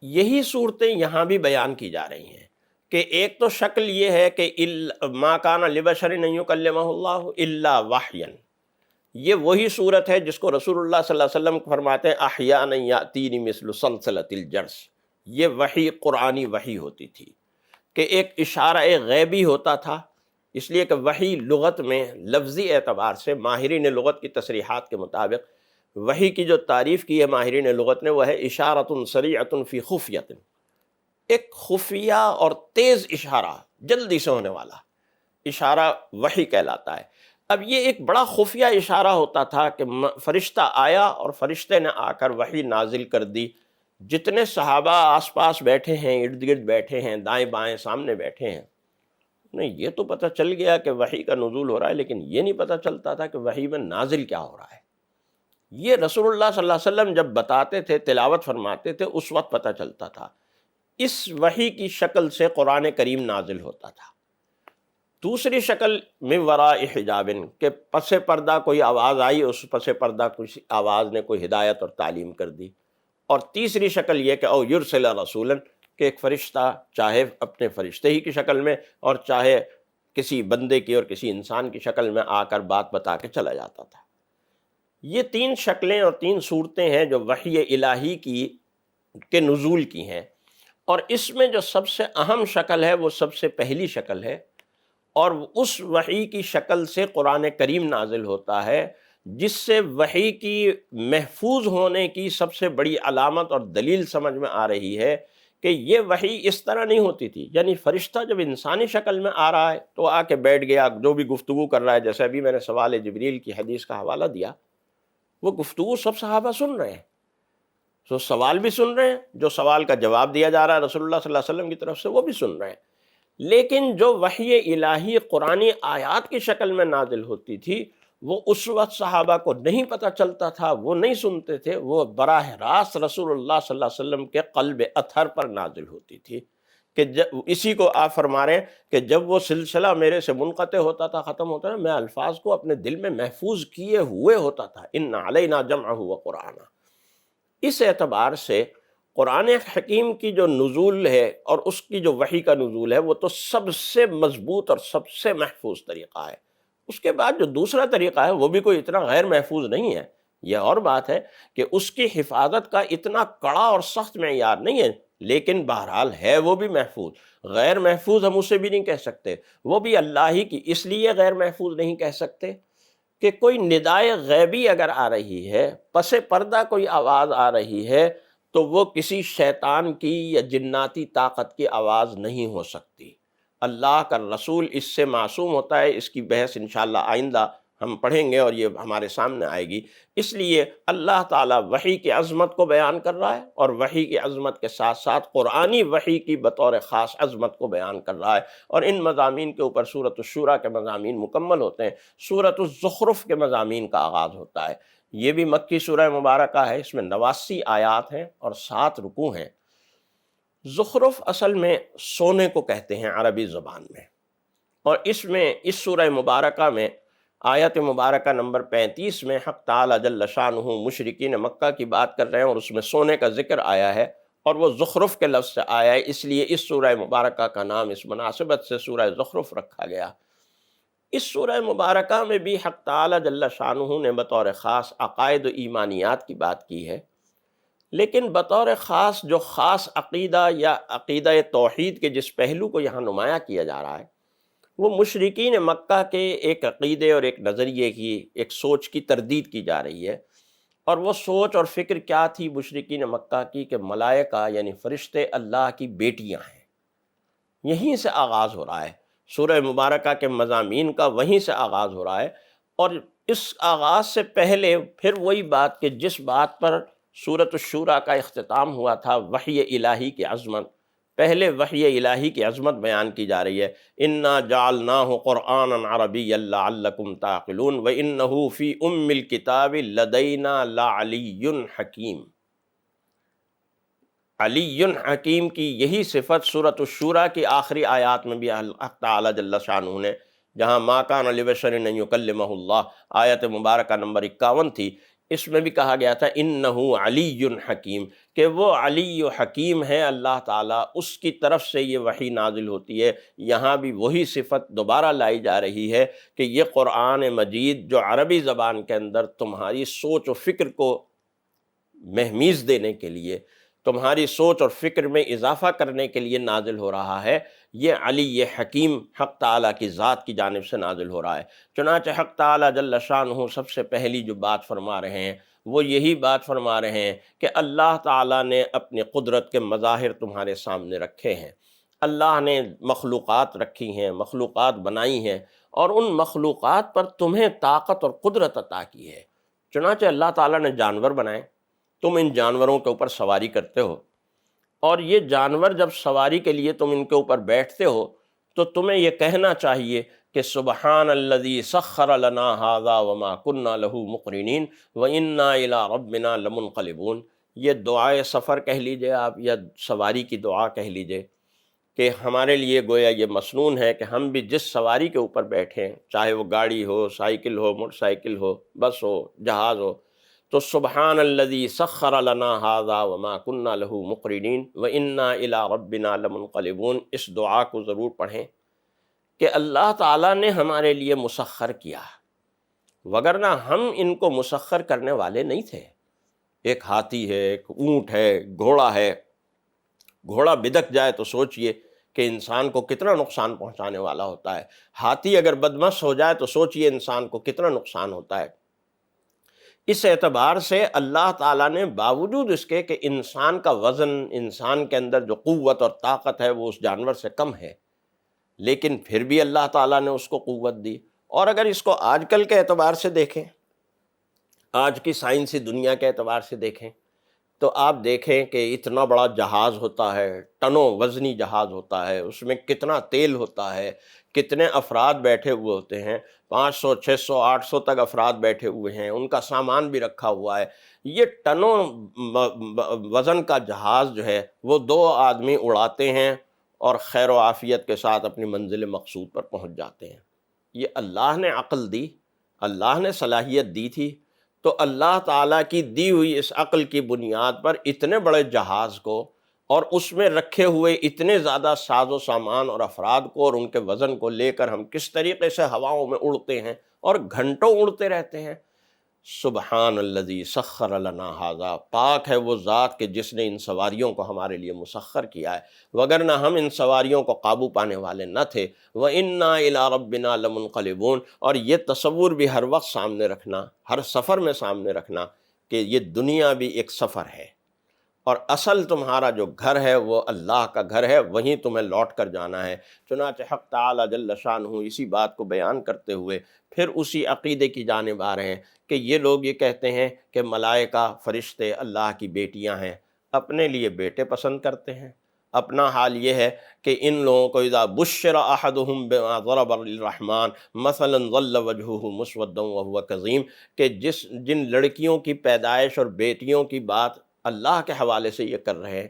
یہی صورتیں یہاں بھی بیان کی جا رہی ہیں کہ ایک تو شکل یہ ہے کہ ما کان لبشر ان یکلمہ اللہ الا وحیا، یہ وہی صورت ہے جس کو رسول اللہ صلی اللہ علیہ وسلم فرماتے ہیں احیانا یاتینی مثل سلسلۃ الجرس، یہ وحی قرآنی وحی ہوتی تھی کہ ایک اشارہ غیبی ہوتا تھا، اس لیے کہ وحی لغت میں لفظی اعتبار سے ماہرین لغت کی تصریحات کے مطابق وحی کی جو تعریف کی ہے ماہرین لغت نے، وہ ہے اشارۃ سریعۃ فی خفیۃ، ایک خفیہ اور تیز اشارہ، جلدی سے ہونے والا اشارہ وحی کہلاتا ہے۔ اب یہ ایک بڑا خفیہ اشارہ ہوتا تھا کہ فرشتہ آیا اور فرشتے نے آ کر وحی نازل کر دی، جتنے صحابہ آس پاس بیٹھے ہیں، ارد گرد بیٹھے ہیں، دائیں بائیں سامنے بیٹھے ہیں، نہیں یہ تو پتہ چل گیا کہ وحی کا نزول ہو رہا ہے، لیکن یہ نہیں پتہ چلتا تھا کہ وحی میں نازل کیا ہو رہا ہے۔ یہ رسول اللہ صلی اللہ علیہ وسلم جب بتاتے تھے، تلاوت فرماتے تھے، اس وقت پتہ چلتا تھا۔ اس وحی کی شکل سے قرآن کریم نازل ہوتا تھا۔ دوسری شکل من وراء حجاب، کہ پس پردہ کوئی آواز آئی، اس پس پردہ کچھ آواز نے کوئی ہدایت اور تعلیم کر دی۔ اور تیسری شکل یہ کہ او یرسل رسولا، کہ ایک فرشتہ چاہے اپنے فرشتے ہی کی شکل میں اور چاہے کسی بندے کی اور کسی انسان کی شکل میں آ کر بات بتا کے چلا جاتا تھا۔ یہ تین شکلیں اور تین صورتیں ہیں جو وحی الہی کے نزول کی ہیں، اور اس میں جو سب سے اہم شکل ہے وہ سب سے پہلی شکل ہے، اور اس وحی کی شکل سے قرآن کریم نازل ہوتا ہے، جس سے وحی کی محفوظ ہونے کی سب سے بڑی علامت اور دلیل سمجھ میں آ رہی ہے کہ یہ وحی اس طرح نہیں ہوتی تھی۔ یعنی فرشتہ جب انسانی شکل میں آ رہا ہے تو آ کے بیٹھ گیا، جو بھی گفتگو کر رہا ہے، جیسے ابھی میں نے سوال جبریل کی حدیث کا حوالہ دیا، وہ گفتگو سب صحابہ سن رہے ہیں، تو سوال بھی سن رہے ہیں، جو سوال کا جواب دیا جا رہا ہے رسول اللہ صلی اللہ علیہ وسلم کی طرف سے وہ بھی سن رہے ہیں۔ لیکن جو وحی الہی قرآنی آیات کی شکل میں نازل ہوتی تھی، وہ اس وقت صحابہ کو نہیں پتہ چلتا تھا، وہ نہیں سنتے تھے، وہ براہ راست رسول اللہ صلی اللہ علیہ وسلم کے قلب اطہر پر نازل ہوتی تھی، کہ اسی کو آپ فرما رہے ہیں کہ جب وہ سلسلہ میرے سے منقطع ہوتا تھا، ختم ہوتا تھا، میں الفاظ کو اپنے دل میں محفوظ کیے ہوئے ہوتا تھا، ان علینا جمعہ وقرآنہ۔ اس اعتبار سے قرآن حکیم کی جو نزول ہے اور اس کی جو وحی کا نزول ہے وہ تو سب سے مضبوط اور سب سے محفوظ طریقہ ہے۔ اس کے بعد جو دوسرا طریقہ ہے وہ بھی کوئی اتنا غیر محفوظ نہیں ہے، یہ اور بات ہے کہ اس کی حفاظت کا اتنا کڑا اور سخت معیار نہیں ہے، لیکن بہرحال ہے وہ بھی محفوظ۔ غیر محفوظ ہم اسے بھی نہیں کہہ سکتے، وہ بھی اللہ ہی کی، اس لیے غیر محفوظ نہیں کہہ سکتے کہ کوئی ندائے غیبی اگر آ رہی ہے، پس پردہ کوئی آواز آ رہی ہے، تو وہ کسی شیطان کی یا جناتی طاقت کی آواز نہیں ہو سکتی۔ اللہ کا رسول اس سے معصوم ہوتا ہے، اس کی بحث انشاءاللہ آئندہ ہم پڑھیں گے اور یہ ہمارے سامنے آئے گی۔ اس لیے اللہ تعالیٰ وحی کی عظمت کو بیان کر رہا ہے، اور وحی کی عظمت کے ساتھ ساتھ قرآنی وحی کی بطور خاص عظمت کو بیان کر رہا ہے، اور ان مضامین کے اوپر سورۃ الشورى کے مضامین مکمل ہوتے ہیں۔ سورۃ الزخرف کے مضامین کا آغاز ہوتا ہے، یہ بھی مکی سورہ مبارکہ ہے، اس میں 89 آیات ہیں اور 7 رکوع ہیں۔ زخرف اصل میں سونے کو کہتے ہیں عربی زبان میں، اور اس میں اس سورہ مبارکہ میں آیت مبارکہ نمبر 35 میں حق تعالی جل شانہ مشرکین مکہ کی بات کر رہے ہیں، اور اس میں سونے کا ذکر آیا ہے، اور وہ زخرف کے لفظ سے آیا ہے، اس لیے اس سورہ مبارکہ کا نام اس مناسبت سے سورہ زخرف رکھا گیا۔ اس سورہ مبارکہ میں بھی حق تعالی جل شانہ نے بطور خاص عقائد و ایمانیات کی بات کی ہے، لیکن بطور خاص جو خاص عقیدہ یا عقیدہ توحید کے جس پہلو کو یہاں نمایاں کیا جا رہا ہے، وہ مشرکین مکہ کے ایک عقیدے اور ایک نظریے کی، ایک سوچ کی تردید کی جا رہی ہے۔ اور وہ سوچ اور فکر کیا تھی مشرکین مکہ کی، کہ ملائکہ یعنی فرشتے اللہ کی بیٹیاں ہیں۔ یہیں سے آغاز ہو رہا ہے سورہ مبارکہ کے مضامین کا، وہیں سے آغاز ہو رہا ہے، اور اس آغاز سے پہلے پھر وہی بات کہ جس بات پر سورۃ الشورى کا اختتام ہوا تھا، وحی الہی کی عظمت، پہلے وحی الہی کی عظمت بیان کی جا رہی ہے۔ انا جعلناہ قرآنا عربیا لعلکم تعقلون وانہ فی ام الکتاب لدینا لعلی حکیم۔ علی حکیم کی یہی صفت سورۃ الشورى کی آخری آیات میں بھی حق تعالی جل شانہ نے، جہاں ما کان لبشر ان یکلمہ اللہ، آیت مبارکہ نمبر 51 تھی، اس میں بھی کہا گیا تھا انہ علی حکیم، کہ وہ علی و حکیم ہے اللہ تعالیٰ، اس کی طرف سے یہ وحی نازل ہوتی ہے۔ یہاں بھی وہی صفت دوبارہ لائی جا رہی ہے کہ یہ قرآن مجید جو عربی زبان کے اندر تمہاری سوچ و فکر کو مہمیز دینے کے لیے، تمہاری سوچ اور فکر میں اضافہ کرنے کے لیے نازل ہو رہا ہے، یہ علی حکیم حق تعالیٰ کی ذات کی جانب سے نازل ہو رہا ہے۔ چنانچہ حق تعالیٰ جل شانہ سب سے پہلی جو بات فرما رہے ہیں وہ یہی بات فرما رہے ہیں کہ اللہ تعالیٰ نے اپنی قدرت کے مظاہر تمہارے سامنے رکھے ہیں، اللہ نے مخلوقات رکھی ہیں، مخلوقات بنائی ہیں، اور ان مخلوقات پر تمہیں طاقت اور قدرت عطا کی ہے۔ چنانچہ اللہ تعالیٰ نے جانور بنائے، تم ان جانوروں کے اوپر سواری کرتے ہو، اور یہ جانور جب سواری کے لیے تم ان کے اوپر بیٹھتے ہو تو تمہیں یہ کہنا چاہیے کہ سبحان الذی سخر لنا ھذا وما کنا لہ مقرنین وانا الی ربنا لمنقلبون۔ یہ دعائے سفر کہہ لیجئے آپ، یا سواری کی دعا کہہ لیجئے، کہ ہمارے لیے گویا یہ مسنون ہے کہ ہم بھی جس سواری کے اوپر بیٹھیں، چاہے وہ گاڑی ہو، سائیکل ہو، موٹر سائیکل ہو، بس ہو، جہاز ہو، تو سبحان الذی سخر لنا ھذا وما کنا لہ مقرنین وانا الی ربنا لمنقلبون، اس دعا کو ضرور پڑھیں کہ اللہ تعالیٰ نے ہمارے لیے مسخر کیا، وگرنہ ہم ان کو مسخر کرنے والے نہیں تھے۔ ایک ہاتھی ہے، ایک اونٹ ہے، گھوڑا ہے، گھوڑا بدک جائے تو سوچئے کہ انسان کو کتنا نقصان پہنچانے والا ہوتا ہے، ہاتھی اگر بدمست ہو جائے تو سوچئے انسان کو کتنا نقصان ہوتا ہے۔ اس اعتبار سے اللہ تعالیٰ نے باوجود اس کے کہ انسان کا وزن، انسان کے اندر جو قوت اور طاقت ہے وہ اس جانور سے کم ہے، لیکن پھر بھی اللہ تعالیٰ نے اس کو قوت دی۔ اور اگر اس کو آج کل کے اعتبار سے دیکھیں، آج کی سائنسی دنیا کے اعتبار سے دیکھیں، تو آپ دیکھیں کہ اتنا بڑا جہاز ہوتا ہے، ٹنوں وزنی جہاز ہوتا ہے، اس میں کتنا تیل ہوتا ہے، کتنے افراد بیٹھے ہوئے ہوتے ہیں، 500 600 800 تک افراد بیٹھے ہوئے ہیں، ان کا سامان بھی رکھا ہوا ہے۔ یہ ٹنوں وزن کا جہاز جو ہے وہ 2 آدمی اڑاتے ہیں اور خیر و عافیت کے ساتھ اپنی منزل مقصود پر پہنچ جاتے ہیں۔ یہ اللہ نے عقل دی، اللہ نے صلاحیت دی تھی، تو اللہ تعالیٰ کی دی ہوئی اس عقل کی بنیاد پر اتنے بڑے جہاز کو اور اس میں رکھے ہوئے اتنے زیادہ ساز و سامان اور افراد کو اور ان کے وزن کو لے کر ہم کس طریقے سے ہواؤں میں اڑتے ہیں اور گھنٹوں اڑتے رہتے ہیں۔ سبحان الذی سخر لنا ھذا، پاک ہے وہ ذات کہ جس نے ان سواریوں کو ہمارے لیے مسخر کیا ہے، وگرنہ ہم ان سواریوں کو قابو پانے والے نہ تھے۔ وَإِنَّا إِلَىٰ رَبِّنَا لَمُنْقَلِبُونَ، اور یہ تصور بھی ہر وقت سامنے رکھنا، ہر سفر میں سامنے رکھنا کہ یہ دنیا بھی ایک سفر ہے، اور اصل تمہارا جو گھر ہے وہ اللہ کا گھر ہے، وہیں تمہیں لوٹ کر جانا ہے۔ چنانچہ حق تعالیٰ جل شانہ اسی بات کو بیان کرتے ہوئے پھر اسی عقیدے کی جانب آ رہے ہیں کہ یہ لوگ یہ کہتے ہیں کہ ملائکہ فرشتے اللہ کی بیٹیاں ہیں، اپنے لیے بیٹے پسند کرتے ہیں۔ اپنا حال یہ ہے کہ ان لوگوں کو اذا بشر احدهم بما ضرب للرحمن مثلا ظل وجهه مسودا وهو كظيم، کہ جن لڑکیوں کی پیدائش اور بیٹیوں کی بات اللہ کے حوالے سے یہ کر رہے ہیں،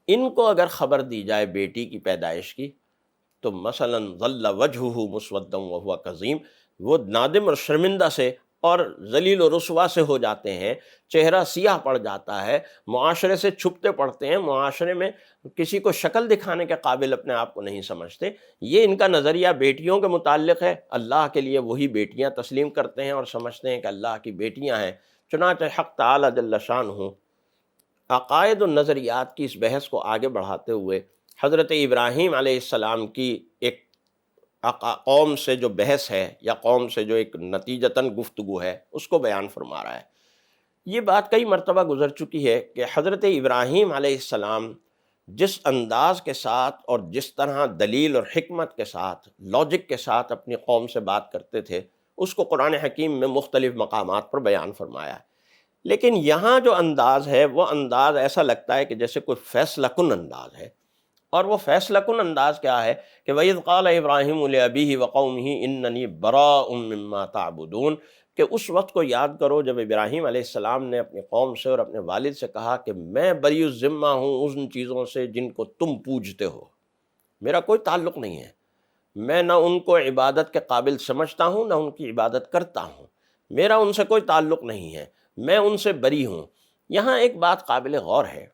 ان کو اگر خبر دی جائے بیٹی کی پیدائش کی تو مثلا ظل وجهه مسودا وهو كظيم، وہ نادم اور شرمندہ سے اور ذلیل و رسوا سے ہو جاتے ہیں، چہرہ سیاہ پڑ جاتا ہے، معاشرے سے چھپتے پڑتے ہیں، معاشرے میں کسی کو شکل دکھانے کے قابل اپنے آپ کو نہیں سمجھتے۔ یہ ان کا نظریہ بیٹیوں کے متعلق ہے، اللہ کے لیے وہی بیٹیاں تسلیم کرتے ہیں اور سمجھتے ہیں کہ اللہ کی بیٹیاں ہیں۔ چنانچہ حق تعالی جل شانہ عقائد و نظریات کی اس بحث کو آگے بڑھاتے ہوئے حضرت ابراہیم علیہ السلام کی ایک قوم سے جو بحث ہے یا قوم سے جو ایک نتیجتاً گفتگو ہے اس کو بیان فرما رہا ہے۔ یہ بات کئی مرتبہ گزر چکی ہے کہ حضرت ابراہیم علیہ السلام جس انداز کے ساتھ اور جس طرح دلیل اور حکمت کے ساتھ، لاجک کے ساتھ اپنی قوم سے بات کرتے تھے، اس کو قرآن حکیم میں مختلف مقامات پر بیان فرمایا ہے۔ لیکن یہاں جو انداز ہے وہ انداز ایسا لگتا ہے کہ جیسے کوئی فیصلہ کن انداز ہے، اور وہ فیصلہ کن انداز کیا ہے کہ وَإِذْ قَالَ إِبْرَاهِيمُ لِأَبِيهِ وَقَوْمِهِ إِنَّنِي بَرَاءٌ مِّمَّا تَعْبُدُونَ، کہ اس وقت کو یاد کرو جب ابراہیم علیہ السلام نے اپنی قوم سے اور اپنے والد سے کہا کہ میں بری الذمہ ہوں ان چیزوں سے جن کو تم پوجتے ہو، میرا کوئی تعلق نہیں ہے، میں نہ ان کو عبادت کے قابل سمجھتا ہوں نہ ان کی عبادت کرتا ہوں، میرا ان سے کوئی تعلق نہیں ہے، میں ان سے بری ہوں۔ یہاں ایک بات قابل غور ہے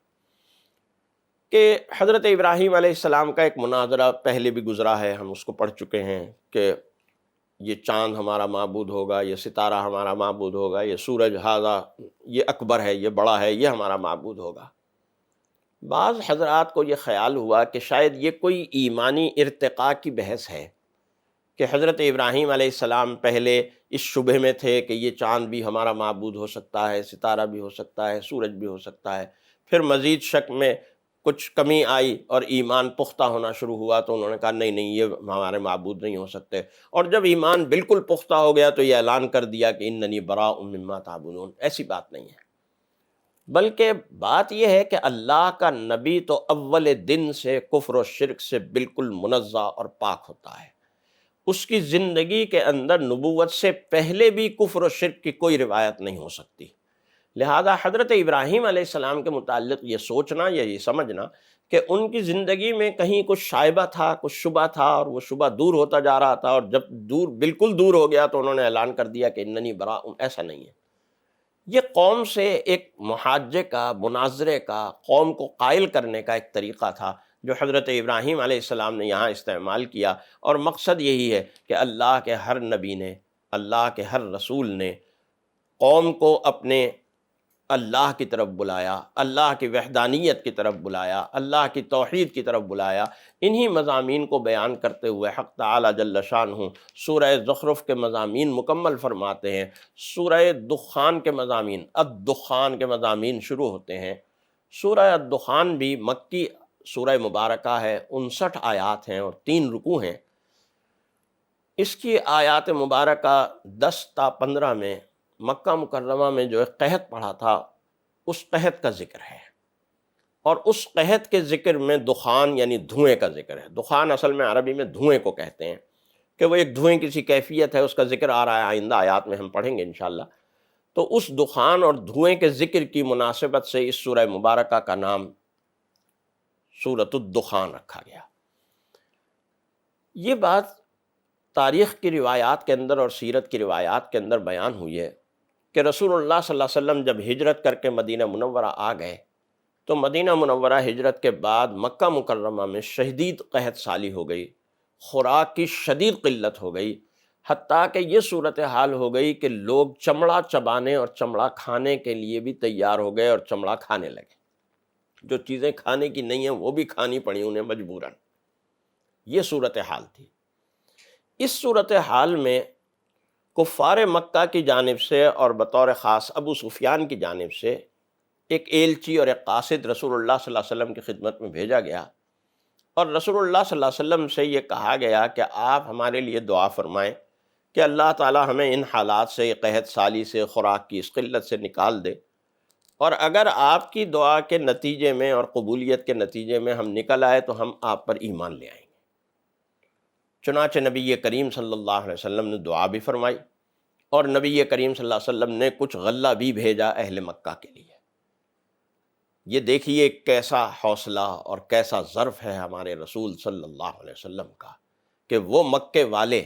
کہ حضرت ابراہیم علیہ السلام کا ایک مناظرہ پہلے بھی گزرا ہے، ہم اس کو پڑھ چکے ہیں کہ یہ چاند ہمارا معبود ہوگا، یہ ستارہ ہمارا معبود ہوگا، یہ سورج ہذا یہ اکبر ہے، یہ بڑا ہے، یہ ہمارا معبود ہوگا۔ بعض حضرات کو یہ خیال ہوا کہ شاید یہ کوئی ایمانی ارتقاء کی بحث ہے کہ حضرت ابراہیم علیہ السلام پہلے اس شبہ میں تھے کہ یہ چاند بھی ہمارا معبود ہو سکتا ہے، ستارہ بھی ہو سکتا ہے، سورج بھی ہو سکتا ہے، پھر مزید شک میں کچھ کمی آئی اور ایمان پختہ ہونا شروع ہوا تو انہوں نے کہا نہیں نہیں یہ ہمارے معبود نہیں ہو سکتے، اور جب ایمان بالکل پختہ ہو گیا تو یہ اعلان کر دیا کہ اننی براء مما تعبدون۔ ایسی بات نہیں ہے، بلکہ بات یہ ہے کہ اللہ کا نبی تو اول دن سے کفر و شرک سے بالکل منزہ اور پاک ہوتا ہے، اس کی زندگی کے اندر نبوت سے پہلے بھی کفر و شرک کی کوئی روایت نہیں ہو سکتی۔ لہذا حضرت ابراہیم علیہ السلام کے متعلق یہ سوچنا یا یہ سمجھنا کہ ان کی زندگی میں کہیں کچھ شائبہ تھا، کچھ شبہ تھا، اور وہ شبہ دور ہوتا جا رہا تھا، اور جب بالکل دور ہو گیا تو انہوں نے اعلان کر دیا کہ اننی براء، ایسا نہیں ہے۔ یہ قوم سے ایک محاجے کا، مناظرے کا، قوم کو قائل کرنے کا ایک طریقہ تھا جو حضرت ابراہیم علیہ السلام نے یہاں استعمال کیا، اور مقصد یہی ہے کہ اللہ کے ہر نبی نے، اللہ کے ہر رسول نے قوم کو اپنے اللہ کی طرف بلایا، اللہ کی وحدانیت کی طرف بلایا، اللہ کی توحید کی طرف بلایا۔ انہی مضامین کو بیان کرتے ہوئے حق تعالی جل شانہ سورہ زخرف کے مضامین مکمل فرماتے ہیں۔ سورہ دخان کے مضامین، الدخان کے مضامین شروع ہوتے ہیں۔ سورہ الدخان بھی مکی سورہ مبارکہ ہے، 59 آیات ہیں اور 3 رکوع ہیں۔ اس کی آیات مبارکہ 10 تا 15 میں مکہ مکرمہ میں جو ایک قحط پڑا تھا اس قحط کا ذکر ہے، اور اس قحط کے ذکر میں دخان یعنی دھوئیں کا ذکر ہے۔ دخان اصل میں عربی میں دھوئیں کو کہتے ہیں، کہ وہ ایک دھوئیں کی سی کیفیت ہے، اس کا ذکر آ رہا ہے، آئندہ آیات میں ہم پڑھیں گے انشاءاللہ۔ تو اس دخان اور دھوئیں کے ذکر کی مناسبت سے اس سورہ مبارکہ کا نام سورۃ الدخان رکھا گیا۔ یہ بات تاریخ کی روایات کے اندر اور سیرت کی روایات کے اندر بیان ہوئی ہے کہ رسول اللہ صلی اللہ علیہ وسلم جب ہجرت کر کے مدینہ منورہ آ گئے تو مدینہ منورہ ہجرت کے بعد مکہ مکرمہ میں شدید قحط سالی ہو گئی، خوراک کی شدید قلت ہو گئی، حتیٰ کہ یہ صورتحال ہو گئی کہ لوگ چمڑا چبانے اور چمڑا کھانے کے لیے بھی تیار ہو گئے اور چمڑا کھانے لگے۔ جو چیزیں کھانے کی نہیں ہیں وہ بھی کھانی پڑی انہیں مجبوراً۔ یہ صورتحال تھی۔ اس صورتحال میں کفار مکہ کی جانب سے اور بطور خاص ابو سفیان کی جانب سے ایک ایلچی اور ایک قاصد رسول اللہ صلی اللہ علیہ وسلم کی خدمت میں بھیجا گیا، اور رسول اللہ صلی اللہ علیہ وسلم سے یہ کہا گیا کہ آپ ہمارے لیے دعا فرمائیں کہ اللہ تعالی ہمیں ان حالات سے، قحط سالی سے، خوراک کی اس قلت سے نکال دے، اور اگر آپ کی دعا کے نتیجے میں اور قبولیت کے نتیجے میں ہم نکل آئے تو ہم آپ پر ایمان لے آئیں گے۔ چنانچہ نبی کریم صلی اللہ علیہ وسلم نے دعا بھی فرمائی، اور نبی کریم صلی اللہ علیہ وسلم نے کچھ غلہ بھی بھیجا اہل مکہ کے لیے۔ یہ دیکھیے کیسا حوصلہ اور کیسا ظرف ہے ہمارے رسول صلی اللہ علیہ وسلم کا، کہ وہ مکے والے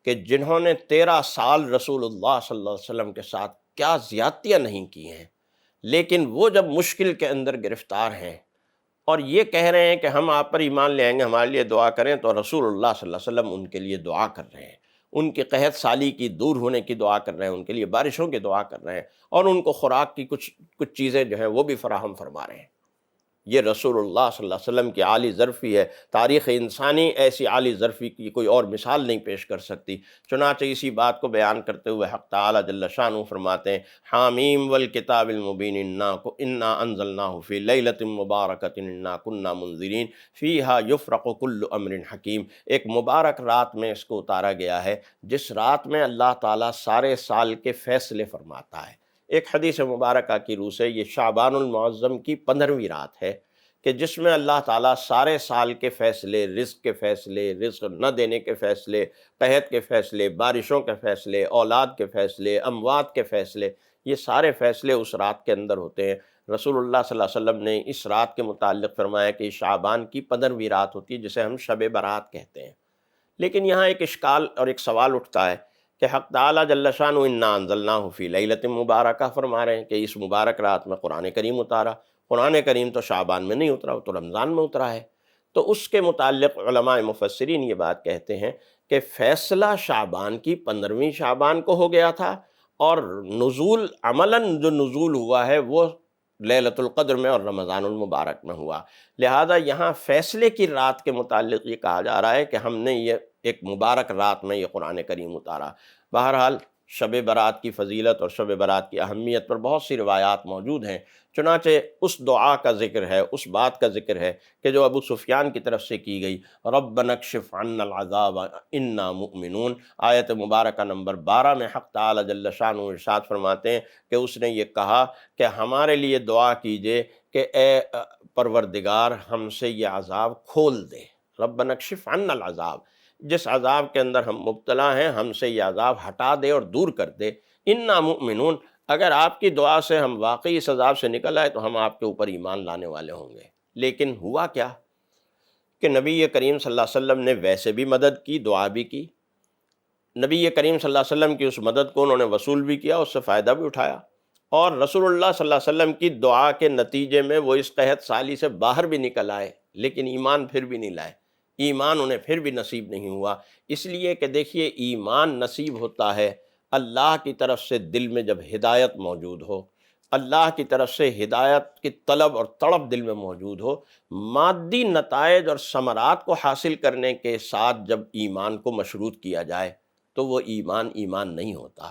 کہ جنہوں نے 13 سال رسول اللہ صلی اللہ علیہ وسلم کے ساتھ کیا زیادتیاں نہیں کی ہیں، لیکن وہ جب مشکل کے اندر گرفتار ہیں اور یہ کہہ رہے ہیں کہ ہم آپ پر ایمان لے آئیں گے، ہمارے لیے دعا کریں، تو رسول اللہ صلی اللہ علیہ وسلم ان کے لیے دعا کر رہے ہیں، ان کی قحط سالی کی دور ہونے کی دعا کر رہے ہیں، ان کے لیے بارشوں کی دعا کر رہے ہیں، اور ان کو خوراک کی کچھ چیزیں جو ہیں وہ بھی فراہم فرما رہے ہیں۔ یہ رسول اللہ صلی اللہ علیہ وسلم کی عالی ظرفی ہے۔ تاریخ انسانی ایسی عالی ظرفی کی کوئی اور مثال نہیں پیش کر سکتی۔ چنانچہ اسی بات کو بیان کرتے ہوئے حق تعالی جل شانہ فرماتے ہیں، حامیم والکتاب المبین انا انزلناہ فی لیلۃ مبارکۃ انا کنا منذرین فیہا یفرق کل امر حکیم۔ ایک مبارک رات میں اس کو اتارا گیا ہے، جس رات میں اللہ تعالیٰ سارے سال کے فیصلے فرماتا ہے۔ ایک حدیث مبارکہ کی روح سے یہ شعبان المعظم کی 15ویں رات ہے کہ جس میں اللہ تعالیٰ سارے سال کے فیصلے، رزق کے فیصلے، رزق نہ دینے کے فیصلے، قحط کے فیصلے، بارشوں کے فیصلے، اولاد کے فیصلے، اموات کے فیصلے، یہ سارے فیصلے اس رات کے اندر ہوتے ہیں۔ رسول اللہ صلی اللہ علیہ وسلم نے اس رات کے متعلق فرمایا کہ شعبان کی 15ویں رات ہوتی ہے، جسے ہم شب برات کہتے ہیں۔ لیکن یہاں ایک اشکال اور ایک سوال اٹھتا ہے کہ حق تعالیٰ جل شانہ انا انزلناہ فی لیلۃ مبارکہ فرما رہے ہیں کہ اس مبارک رات میں قرآن کریم اتارا۔ قرآن کریم تو شعبان میں نہیں اترا، وہ تو رمضان میں اترا ہے۔ تو اس کے متعلق علماء مفسرین یہ بات کہتے ہیں کہ فیصلہ شعبان کی 15ویں شعبان کو ہو گیا تھا، اور نزول عملاً جو نزول ہوا ہے وہ لیلۃ القدر میں اور رمضان المبارک میں ہوا۔ لہذا یہاں فیصلے کی رات کے متعلق یہ کہا جا رہا ہے کہ ہم نے یہ ایک مبارک رات میں یہ قرآن کریم اتارا۔ بہرحال شب برات کی فضیلت اور شب برات کی اہمیت پر بہت سی روایات موجود ہیں، چنانچہ اس دعا کا ذکر ہے، اس بات کا ذکر ہے کہ جو ابو سفیان کی طرف سے کی گئی، ربنا اکشف عنا العذاب انا مؤمنون، آیت مبارکہ نمبر 12 میں حق تعالی جل شانہ ارشاد فرماتے ہیں کہ اس نے یہ کہا کہ ہمارے لیے دعا کیجئے کہ اے پروردگار ہم سے یہ عذاب کھول دے، ربنا اکشف عنا العذاب، جس عذاب کے اندر ہم مبتلا ہیں ہم سے یہ عذاب ہٹا دے اور دور کر دے، انا مؤمنون، اگر آپ کی دعا سے ہم واقعی اس عذاب سے نکل آئے تو ہم آپ کے اوپر ایمان لانے والے ہوں گے۔ لیکن ہوا کیا کہ نبی کریم صلی اللہ علیہ وسلم نے ویسے بھی مدد کی، دعا بھی کی، نبی کریم صلی اللہ علیہ وسلم کی اس مدد کو انہوں نے وصول بھی کیا، اس سے فائدہ بھی اٹھایا، اور رسول اللہ صلی اللہ علیہ وسلم کی دعا کے نتیجے میں وہ اس قحط سالی سے باہر بھی نکل آئے، لیکن ایمان پھر بھی نہیں لائے، ایمان انہیں پھر بھی نصیب نہیں ہوا۔ اس لیے کہ دیکھیے ایمان نصیب ہوتا ہے اللہ کی طرف سے دل میں جب ہدایت موجود ہو، اللہ کی طرف سے ہدایت کی طلب اور تڑپ دل میں موجود ہو، مادی نتائج اور ثمرات کو حاصل کرنے کے ساتھ جب ایمان کو مشروط کیا جائے تو وہ ایمان نہیں ہوتا۔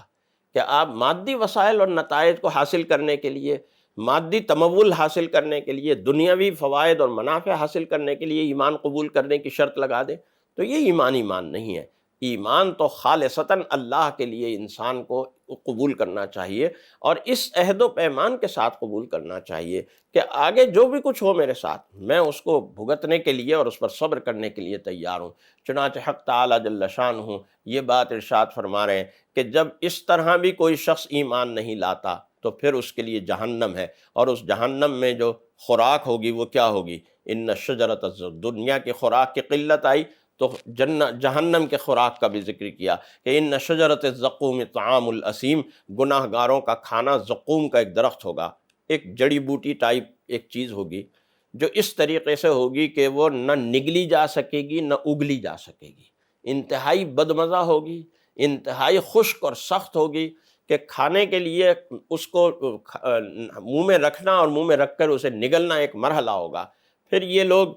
کہ آپ مادی وسائل اور نتائج کو حاصل کرنے کے لیے، مادی تمول حاصل کرنے کے لیے، دنیاوی فوائد اور منافع حاصل کرنے کے لیے ایمان قبول کرنے کی شرط لگا دیں تو یہ ایمان نہیں ہے۔ ایمان تو خالصتاً اللہ کے لیے انسان کو قبول کرنا چاہیے، اور اس عہد و پیمان کے ساتھ قبول کرنا چاہیے کہ آگے جو بھی کچھ ہو میرے ساتھ، میں اس کو بھگتنے کے لیے اور اس پر صبر کرنے کے لیے تیار ہوں۔ چنانچہ حق تعالیٰ جل شانہ یہ بات ارشاد فرما رہے ہیں کہ جب اس طرح بھی کوئی شخص ایمان نہیں لاتا تو پھر اس کے لیے جہنم ہے، اور اس جہنم میں جو خوراک ہوگی وہ کیا ہوگی؟ ان شجرۃ الزقوم، دنیا کی خوراک کی قلت آئی تو جہنم کے خوراک کا بھی ذکر کیا کہ ان شجرۃ الزقوم طعام الاسیم، گناہ گاروں کا کھانا زقوم کا ایک درخت ہوگا، ایک جڑی بوٹی ٹائپ ایک چیز ہوگی جو اس طریقے سے ہوگی کہ وہ نہ نگلی جا سکے گی نہ اگلی جا سکے گی، انتہائی بدمزہ ہوگی، انتہائی خشک اور سخت ہوگی کہ کھانے کے لیے اس کو منہ میں رکھنا اور منہ میں رکھ کر اسے نگلنا ایک مرحلہ ہوگا۔ پھر یہ لوگ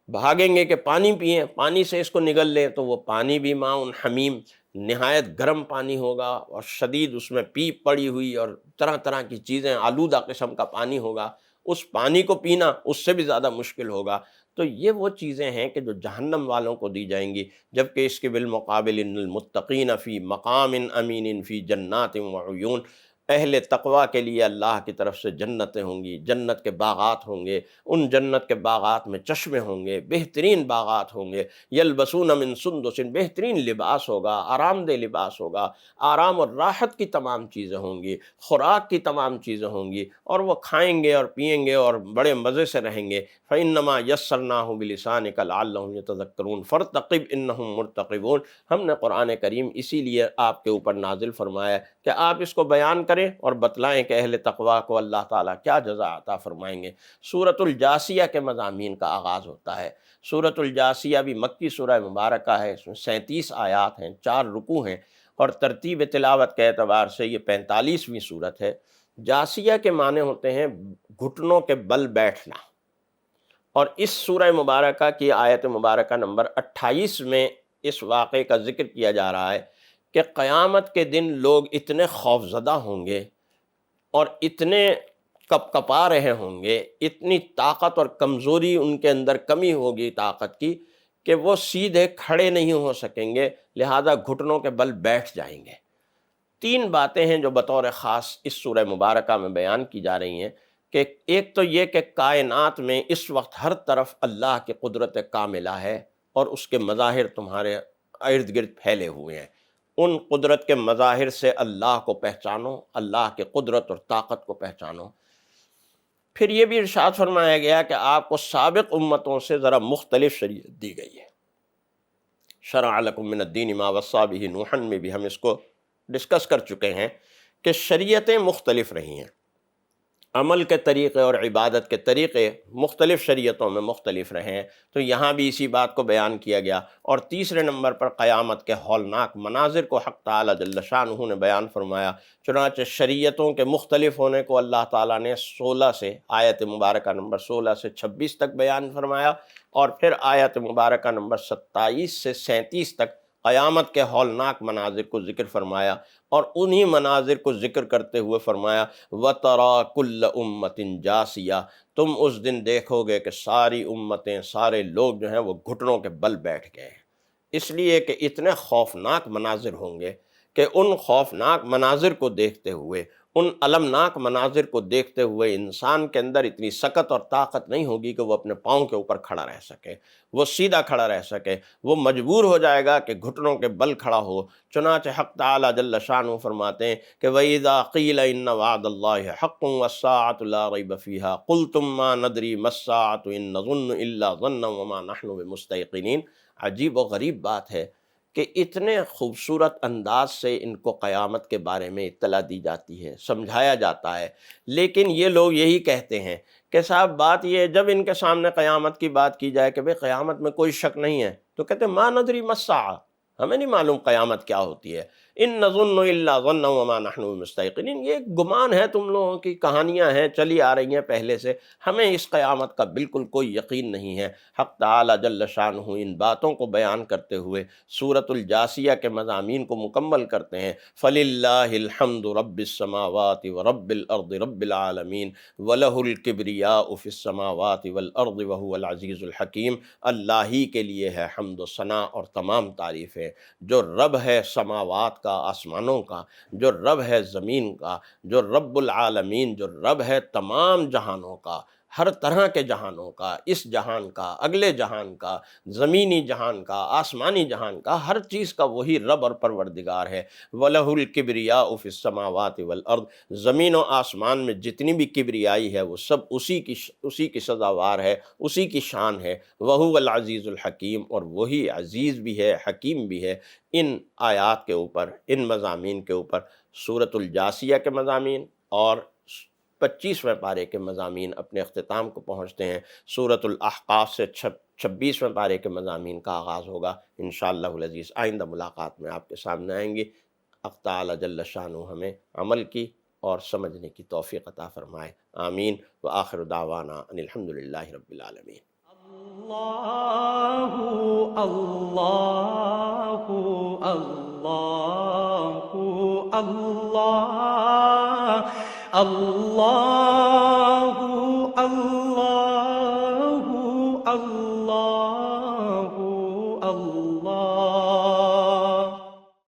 بھاگیں گے کہ پانی پئیں، پانی سے اس کو نگل لیں، تو وہ پانی بھی ماء حمیم، نہایت گرم پانی ہوگا اور شدید اس میں پیپ پڑی ہوئی اور طرح طرح کی چیزیں، آلودہ قسم کا پانی ہوگا، اس پانی کو پینا اس سے بھی زیادہ مشکل ہوگا۔ تو یہ وہ چیزیں ہیں کہ جو جہنم والوں کو دی جائیں گی، جبکہ اس کے بالمقابل ان المتقین فی مقام امین فی جنات وعیون، اہل تقوی کے لیے اللہ کی طرف سے جنتیں ہوں گی، جنت کے باغات ہوں گے، ان جنت کے باغات میں چشمے ہوں گے، بہترین باغات ہوں گے، یلبسون من سندس، بہترین لباس ہوگا، آرام دہ لباس ہوگا، آرام اور راحت کی تمام چیزیں ہوں گی، خوراک کی تمام چیزیں ہوں گی، اور وہ کھائیں گے اور پئیں گے اور بڑے مزے سے رہیں گے۔ فَإِنَّمَا يَسَّرْنَاهُ بِلِسَانِكَ لَعَلَّهُمْ يَتَذَكَّرُونَ فَارْتَقِبْ إِنَّهُمْ مُرْتَقِبُونَ۔ ہم نے قرآن کریم اسی لیے آپ کے اوپر نازل فرمایا کہ آپ اس کو بیان کریں اور بتلائیں کہ اہل تقویٰ کو اللہ تعالیٰ کیا جزا عطا فرمائیں گے۔ سورۃ الجاثیہ کے مضامین کا آغاز ہوتا ہے۔ سورۃ الجاثیہ بھی مکی سورہ مبارکہ ہے، اس میں 37 آیات ہیں، 4 رکوع ہیں، اور ترتیب تلاوت کے اعتبار سے یہ 45ویں سورت ہے۔ جاثیہ کے معنی ہوتے ہیں گھٹنوں کے بل بیٹھنا، اور اس سورہ مبارکہ کی آیت مبارکہ نمبر 28 میں اس واقعے کا ذکر کیا جا رہا ہے کہ قیامت کے دن لوگ اتنے خوفزدہ ہوں گے اور اتنے کپ کپا رہے ہوں گے، اتنی طاقت اور کمزوری ان کے اندر کمی ہوگی طاقت کی کہ وہ سیدھے کھڑے نہیں ہو سکیں گے، لہذا گھٹنوں کے بل بیٹھ جائیں گے۔ 3 باتیں ہیں جو بطور خاص اس سورہ مبارکہ میں بیان کی جا رہی ہیں کہ ایک تو یہ کہ کائنات میں اس وقت ہر طرف اللہ کی قدرت کاملہ ہے اور اس کے مظاہر تمہارے ارد گرد پھیلے ہوئے ہیں۔ ان قدرت کے مظاہر سے اللہ کو پہچانو، اللہ کے قدرت اور طاقت کو پہچانو۔ پھر یہ بھی ارشاد فرمایا گیا کہ آپ کو سابق امتوں سے ذرا مختلف شریعت دی گئی ہے۔ شرع لکم من الدین ما وصی بہ نوحا میں بھی ہم اس کو ڈسکس کر چکے ہیں کہ شریعتیں مختلف رہی ہیں، عمل کے طریقے اور عبادت کے طریقے مختلف شریعتوں میں مختلف رہے ہیں، تو یہاں بھی اسی بات کو بیان کیا گیا۔ اور تیسرے نمبر پر قیامت کے ہولناک مناظر کو حق تعالیٰ جل شانہ نے بیان فرمایا۔ چنانچہ شریعتوں کے مختلف ہونے کو اللہ تعالیٰ نے 16 سے آیت مبارکہ نمبر 16 سے 26 تک بیان فرمایا، اور پھر آیت مبارکہ نمبر 27 سے 37 تک قیامت کے ہولناک مناظر کو ذکر فرمایا، اور انہی مناظر کو ذکر کرتے ہوئے فرمایا وَتَرَا كُلَّ أُمَّةٍ جَاثِيَةٍ، تم اس دن دیکھو گے کہ ساری امتیں، سارے لوگ جو ہیں وہ گھٹنوں کے بل بیٹھ گئے ہیں، اس لیے کہ اتنے خوفناک مناظر ہوں گے کہ ان خوفناک مناظر کو دیکھتے ہوئے، ان المناک مناظر کو دیکھتے ہوئے انسان کے اندر اتنی سکت اور طاقت نہیں ہوگی کہ وہ اپنے پاؤں کے اوپر کھڑا رہ سکے، وہ سیدھا کھڑا رہ سکے، وہ مجبور ہو جائے گا کہ گھٹنوں کے بل کھڑا ہو۔ چنانچہ حق تعالیٰ جل شانہ فرماتے ہیں کہ وَإِذَا قِيلَ إِنَّ وَعْدَ اللَّهِ حَقٌّ وَالسَّاعَةُ لَا رَيْبَ فِيهَا قُلْتُم مَّا نَدْرِي مَا السَّاعَةُ إِن نَّظُنُّ إِلَّا ظَنًّا وَمَا نَحْنُ بِمُسْتَيْقِنِينَ۔ عجیب و غریب بات ہے کہ اتنے خوبصورت انداز سے ان کو قیامت کے بارے میں اطلاع دی جاتی ہے، سمجھایا جاتا ہے، لیکن یہ لوگ یہی کہتے ہیں کہ صاحب بات یہ ہے جب ان کے سامنے قیامت کی بات کی جائے کہ بھئی قیامت میں کوئی شک نہیں ہے، تو کہتے ہیں ما ندری ما الساعہ، ہمیں نہیں معلوم قیامت کیا ہوتی ہے، ان نظن الا ظنا وما نحن بمستيقنين، یہ گمان ہے، تم لوگوں کی کہانیاں ہیں، چلی آ رہی ہیں پہلے سے، ہمیں اس قیامت کا بالکل کوئی یقین نہیں ہے۔ حق تعالی جل شانہ ان باتوں کو بیان کرتے ہوئے سورۃ الجاثیہ کے مضامین کو مکمل کرتے ہیں۔ فَلِلَّهِ الْحَمْدُ رَبِّ السَّمَاوَاتِ وَرَبِّ الْأَرْضِ رَبِّ الْعَالَمِينَ وَلَهُ الْكِبْرِيَاءُ فِي السَّمَاوَاتِ وَالْأَرْضِ وَهُوَ الْعَزِيزُ الْحَكِيمُ۔ اللہ ہی کے لیے ہے حمد و ثنا اور تمام تعریفیں، ہے، جو رب ہے سماوات کا، آسمانوں کا، جو رب ہے زمین کا، جو رب العالمین، جو رب ہے تمام جہانوں کا، ہر طرح کے جہانوں کا، اس جہان کا، اگلے جہان کا، زمینی جہان کا، آسمانی جہان کا، ہر چیز کا وہی رب اور پروردگار ہے۔ وَلَهُ الْكِبْرِيَاءُ فِي السَّمَاوَاتِ وَالْأَرْضِ، زمین و آسمان میں جتنی بھی کبریائی ہے وہ سب اسی کی سزاوار ہے، اسی کی شان ہے۔ وَهُوَ الْعَزِيزُ الْحَكِيمُ، اور وہی عزیز بھی ہے، حکیم بھی ہے۔ ان آیات کے اوپر، ان مضامین کے اوپر سورۃ الجاثیہ کے مضامین اور 25ویں پارے کے مضامین اپنے اختتام کو پہنچتے ہیں۔ سورۃ الاحقاف سے 26ویں پارے کے مضامین کا آغاز ہوگا انشاءاللہ العزیز۔ آئندہ ملاقات میں آپ کے سامنے آئیں گے۔ حق تعالی جل شانہ ہمیں عمل کی اور سمجھنے کی توفیق عطا فرمائے، آمین۔ وآخر دعوانا ان الحمدللہ رب العالمین۔ اللہ اللہ اللہ اللہ اللہ اللہ اللہ